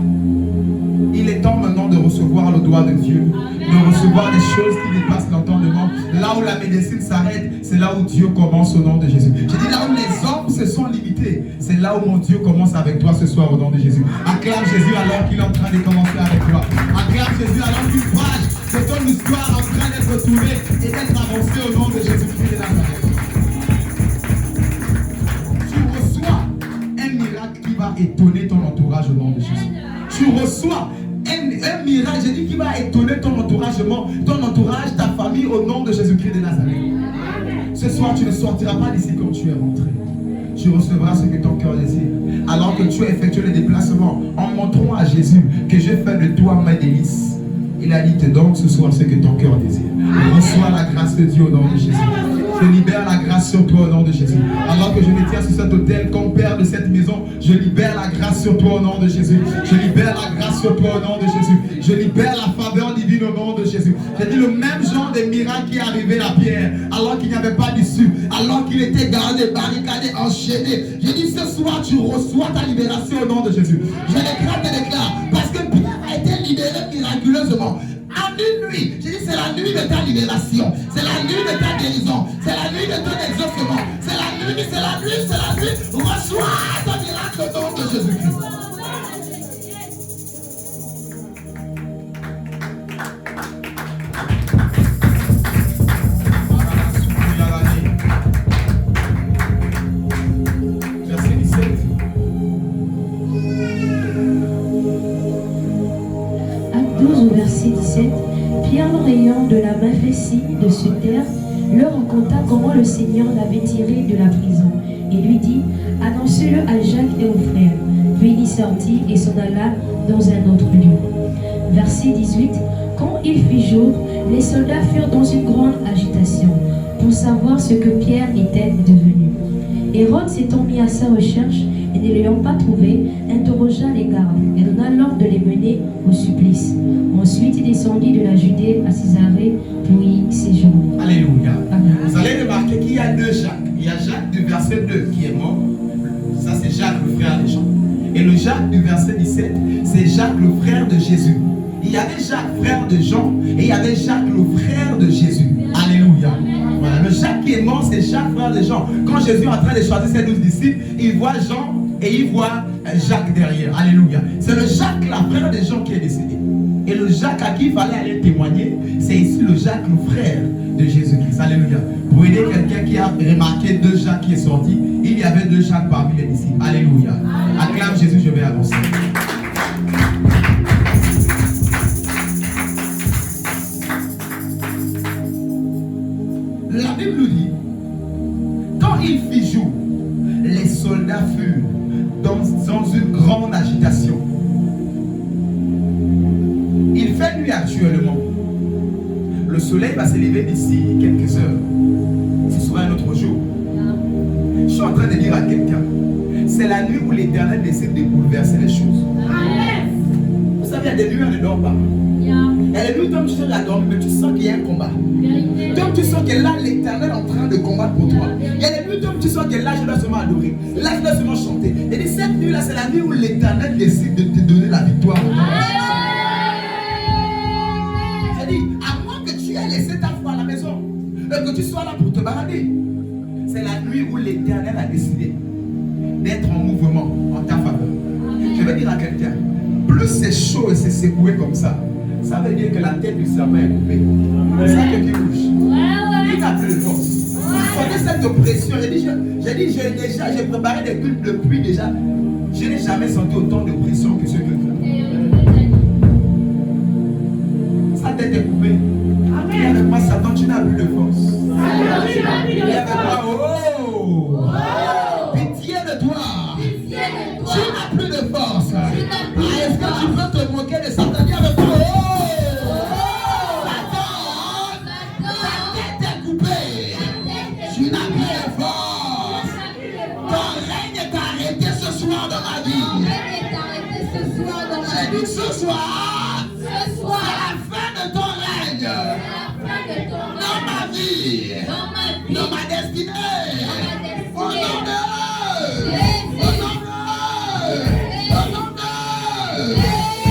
Il est temps maintenant de recevoir le doigt de Dieu, de recevoir des choses qui dépassent l'entendement. Là où la médecine s'arrête, c'est là où Dieu commence au nom de Jésus. J'ai dit là où les hommes se sont limités, c'est là où mon Dieu commence avec toi ce soir au nom de Jésus. Acclame Jésus alors qu'il est en train de commencer avec toi. Acclame Jésus alors qu'il courage de ton histoire en train d'être tournée et d'être avancée au nom de Jésus-Christ de Nazareth. Tu reçois un miracle qui va étonner ton entourage au nom de Jésus. Tu reçois un miracle, j'ai dit, qui va étonner ton entourage, ta famille au nom de Jésus-Christ de Nazareth. Ce soir, tu ne sortiras pas d'ici comme tu es rentré. Tu recevras ce que ton cœur désire. Alors que tu as effectué le déplacement en montrant à Jésus que je fais de toi ma délice. Il a dit, te donne ce soir ce que ton cœur désire. Reçois la grâce de Dieu au nom de Jésus. Je libère la grâce sur toi au nom de Jésus. Alors que je me tiens sur cet autel comme père de cette maison, je libère la grâce sur toi au nom de Jésus. Je libère la grâce sur toi au nom de Jésus. Je libère la faveur divine au nom de Jésus. J'ai dit le même genre de miracle qui est arrivé à Pierre alors qu'il n'y avait pas d'issue, alors qu'il était gardé, barricadé, enchaîné. J'ai dit ce soir tu reçois ta libération au nom de Jésus. Je déclare, parce que Pierre a été libéré miraculeusement. En une nuit, j'ai dit c'est la nuit de ta libération, c'est la nuit de ta guérison, c'est la nuit de ton exaucement, c'est la nuit, c'est la nuit, c'est la nuit. Reçois ton miracle au nom de Jésus-Christ. Verset 17. Acte 12 au verset 17. Pierre, leur ayant de la main fait signe de se taire, leur raconta comment le Seigneur l'avait tiré de la prison et lui dit: annoncez-le à Jacques et aux frères. Puis il sortit et s'en alla dans un autre lieu. Verset 18. Quand il fit jour, les soldats furent dans une grande agitation pour savoir ce que Pierre était devenu. Hérode s'étant mis à sa recherche et ne l'ayant pas trouvé, interrogea les gardes et donna l'ordre de les mener au supplice. Ensuite, il descendit de la Judée à Césarée pour y séjourner. Alléluia. Amen. Vous allez remarquer qu'il y a deux Jacques. Il y a Jacques du verset 2 qui est mort. Ça c'est Jacques le frère de Jean. Et le Jacques du verset 17, c'est Jacques le frère de Jésus. Il y avait Jacques frère de Jean et il y avait Jacques le frère de Jésus. Alléluia. Voilà, le Jacques qui est mort, c'est Jacques frère de Jean. Quand Jésus est en train de choisir ses 12 disciples, il voit Jean et il voit Jacques derrière. Alléluia. C'est le Jacques, la frère de Jean, qui est décédé. Et le Jacques à qui il fallait aller témoigner, c'est ici le Jacques, le frère de Jésus-Christ. Alléluia. Pour aider quelqu'un qui a remarqué deux Jacques qui est sorti, il y avait deux Jacques parmi les disciples. Alléluia. Acclame Jésus, je vais avancer. La Bible dit, quand il fit jour, les soldats furent dans une grande agitation. Il fait nuit actuellement. Le soleil va se lever d'ici quelques heures. Ce sera un autre jour. Je suis en train de dire à quelqu'un, c'est la nuit où l'Éternel décide de bouleverser les choses. Vous savez, il y a des nuits où on ne dort pas. Il y a des nuits où tu seras dormi, mais tu sens qu'il y a un combat. Donc tu sens que là, l'Éternel est en train de combattre pour toi. Il y a des nuits où tu sens que là, je dois seulement adorer. Là, je dois seulement chanter. Et dit, cette nuit-là, c'est la nuit où l'Éternel décide de te donner la victoire. J'ai dit, à moins que tu aies laissé ta foi à la maison, et que tu sois là pour te balader, c'est la nuit où l'Éternel a décidé d'être en mouvement en ta faveur. Je vais dire à quelqu'un, plus c'est chaud et c'est secoué comme ça veut dire que la tête du serpent est coupée. C'est ça qui bouge. Il n'a plus de force. Prenez cette pression. J'ai préparé des cultes depuis déjà. Je n'ai jamais senti autant de pression que ce culte. Sa tête est coupée. Et avec moi, Satan, tu n'as plus de force. Et avec moi, pitié de toi. Tu n'as plus de force. Est-ce que tu peux te moquer de Satan? Dis avec moi, tu n'as plus de force. Ton règne est arrêté ce soir dans ma vie. J'ai dit ce soir, c'est la fin de ton règne. Dans ma vie, dans ma destinée. Au nom de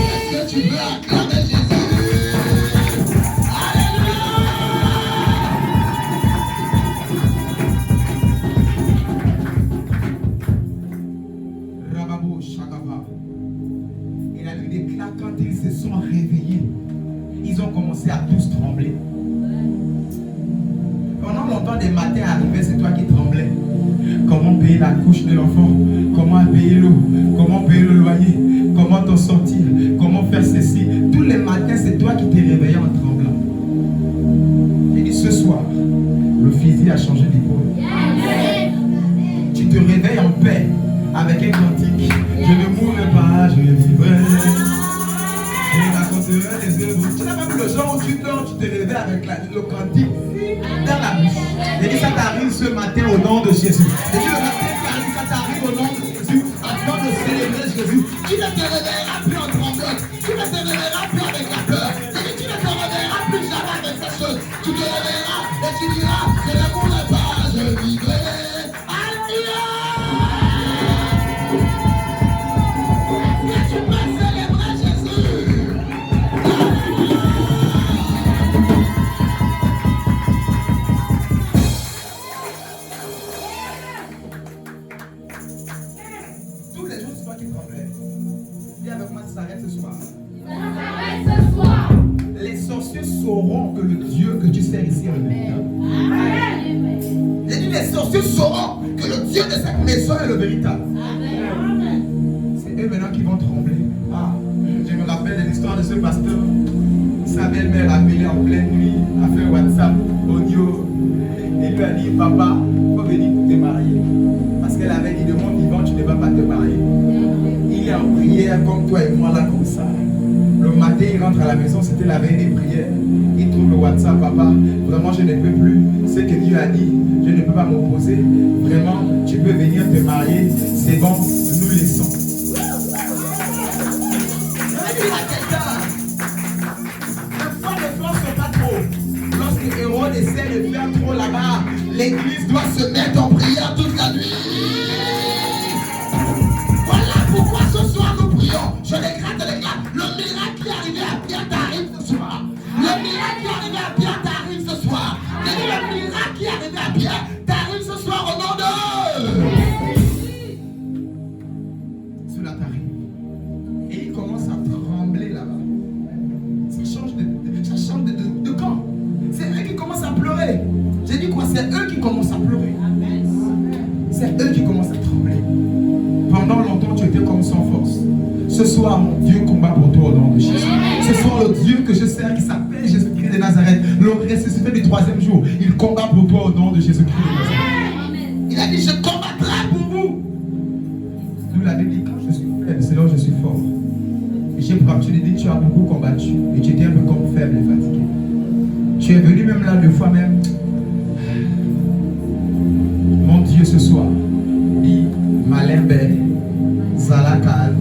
est-ce que tu veux acclamer Jésus? Et la Bible déclare quand ils se sont réveillés, ils ont commencé à tous trembler. Pendant longtemps, des matins arrivaient, c'est toi qui tremblais. Comment payer la couche de l'enfant? Comment payer l'eau? Comment payer le loyer? Comment t'en sortir? Comment faire ceci? Tous les matins, c'est toi qui t'es réveillé en tremblant. Et ce soir, le fusil a changé d'épaule. Tu te réveilles en paix avec un cantique. Je ne mourrai pas, je vivrai. Je raconterai les œuvres. Tu n'as pas vu le genre où tu 18 heures, tu te réveilles avec le cantique dans la bouche. Et dit, ça t'arrive ce matin au nom de Jésus. Et dit, le matin qui arrive, ça t'arrive au nom de Jésus, afin de célébrer Jésus. Tu ne te réveilleras plus en tremblant. Tu ne te réveilleras plus avec la peur. Et tu ne te réveilleras plus jamais avec ces choses. Tu te réveilleras et tu diras, je ne mourrai pas, je vivrai. Alléluia! Tu peux célébrer Jésus. Tous les jours, c'est toi qui tremblais. Dis avec moi, ça s'arrête ce soir. Les sorciers sauront que le Dieu que tu sers ici est le véritable. J'ai dit, les sorciers sauront que le Dieu de cette maison est le véritable. C'est eux maintenant qui vont trembler. Ah, je me rappelle de l'histoire de ce pasteur. Sa belle-mère a appelé en pleine nuit, a fait WhatsApp, audio, et lui a dit, papa, il faut venir te marier. Parce qu'elle avait dit, de mon vivant, tu ne vas pas te marier. Il est en prière comme toi et moi là, comme ça. Le matin, il rentre à la maison, c'était la veille des prières. Il trouve le WhatsApp, papa, vraiment je ne peux plus. Ce que Dieu a dit, je ne peux pas m'opposer. Vraiment, tu peux venir te marier. C'est bon, nous laissons. Hérode essaie de faire trop là-bas. L'église doit se mettre en prière toute la nuit. Voilà pourquoi ce soir nous prions. Je l'éclate de l'éclat. Le miracle qui est arrivé à Pierre t'arrive ce soir. Le miracle qui est arrivé à Pierre t'arrive ce soir. Le miracle qui est arrivé à Pierre t'arrive ce soir au nom de cela t'arrive. Et il commence à trembler là-bas. Ça change de camp. C'est eux qui commencent à pleurer. J'ai dit quoi? C'est eux qui commencent à pleurer. C'est eux qui commencent à trembler. Pendant longtemps, tu étais comme sans force. Ce soir, mon Dieu combat pour toi au nom de Jésus. Ce soir, le Dieu que je sers, qui s'appelle Jésus-Christ de Nazareth, le ressuscité du 3e jour, il combat pour toi au nom de Jésus-Christ de Nazareth. Il a dit, je combattrai pour vous. Nous l'avons dit, quand je suis faible, c'est là où je suis fort. Et j'ai pour habitude de dire, tu as beaucoup combattu. Et tu étais un peu comme faible et fatigué. Tu es venu même là 2 fois même. Mon Dieu, ce soir, dit Malembe, Zalakal,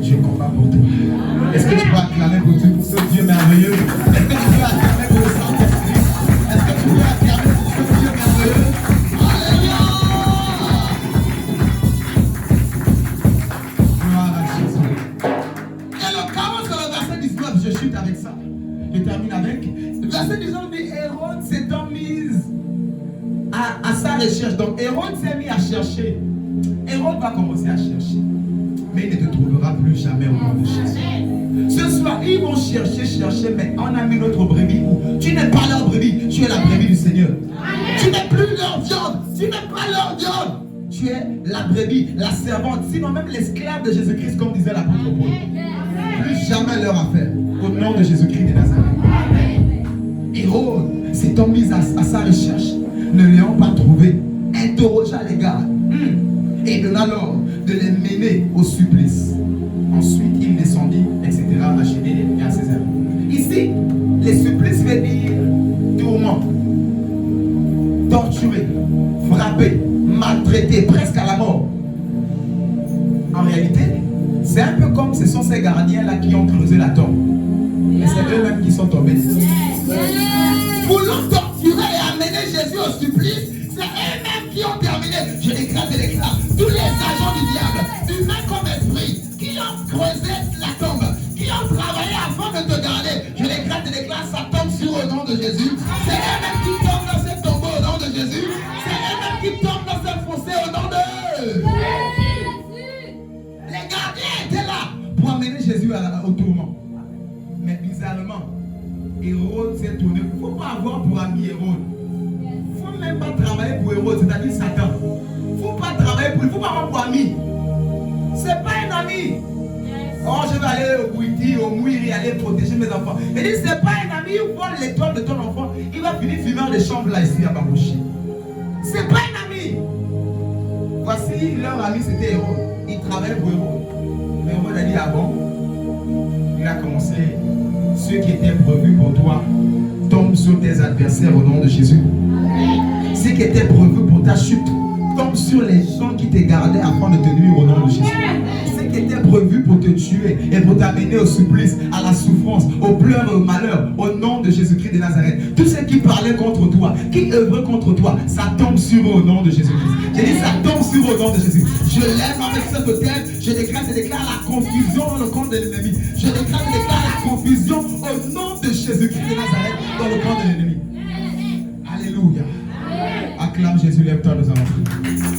je combat pour toi. Est-ce que tu peux acclamer pour tout ce Dieu merveilleux? Est-ce que tu peux acclamer pour le Saint-Esprit? Est-ce que tu peux acclamer pour ce Dieu merveilleux? Alléluia! Gloire à Jésus. Et le comment sur le verset 19, je chute avec ça. Je termine avec. Verset 19 dit Hérode s'étant mise à sa recherche. Donc Hérode s'est mis à chercher. Hérode va commencer à chercher. Mais il ne te trouvera plus jamais au nom de Jésus. Ce soir, ils vont chercher, mais on a mis notre brebis où tu n'es pas leur brebis, tu es la brebis du Seigneur. Tu n'es plus leur viande, tu n'es pas leur viande. Tu es la brebis, la servante, sinon même l'esclave de Jésus-Christ, comme disait l'apôtre Paul. Plus jamais leur affaire. Au nom de Jésus-Christ de Nazareth. Hérode s'étant mis à sa recherche, ne l'ayant pas trouvé, interrogea les gardes et donna l'ordre de les mener au supplice. Ensuite, il descendit, etc., à Chédé et à César. Ici, les supplices veut dire tourment, torturer, frapper, maltraiter, presque à la mort. En réalité, c'est un peu comme ce sont ces gardiens-là qui ont creusé la tombe. Mais c'est eux-mêmes qui sont tombés. Voulant torturer et amener Jésus au supplice, c'est eux-mêmes qui ont terminé. Je déclare de l'éclat. Tous les agents du diable, humains comme esprit, qui ont creusé la tombe, qui ont travaillé afin de te garder. Je déclare de l'éclat, ça tombe sur le nom de Jésus. C'est eux-mêmes qui tombent dans ce tombeau au nom de Jésus. C'est eux-mêmes qui tombent dans ce fossé au nom de Les gardiens étaient là pour amener Jésus au tourment. Mais bizarrement, Hérode s'est tourné. Il ne faut pas avoir pour ami Hérode. Il ne faut même pas travailler pour Hérode, c'est-à-dire Satan. Il ne faut pas travailler pour lui, il ne faut pas avoir pour ami. Ce n'est pas un ami. Oh, je vais aller au Bouiti, au Mouiri, aller protéger mes enfants. Il dit, ce n'est pas un ami, il vole l'étoile de ton enfant. Il va finir fumeur de chambre là, ici, à Bambouchi. Ce n'est pas un ami. Voici leur ami, c'était Hérode. Il travaillait pour Hérode. Hérode a dit, ah bon? Il a commencé Ce qui était prévu pour toi tombe sur tes adversaires au nom de Jésus. Ce qui était prévu pour ta chute tombe sur les gens qui te gardaient afin de te nuire au nom de Jésus. Ce qui était prévu pour te tuer et pour t'amener au supplice, à la souffrance, au pleurs et au malheur, au nom de Jésus-Christ de Nazareth. Tous ceux qui parlaient contre toi, qui œuvraient contre toi, ça tombe sur eux au nom de Jésus-Christ. J'ai dit ça tombe sur eux au nom de Jésus. Je lève avec cet autel, je déclare la confusion dans le camp de l'ennemi. Je déclare la confusion au nom de Jésus-Christ de Nazareth dans le camp de l'ennemi. Alléluia. Acclame Jésus, lève-toi, nous allons prier.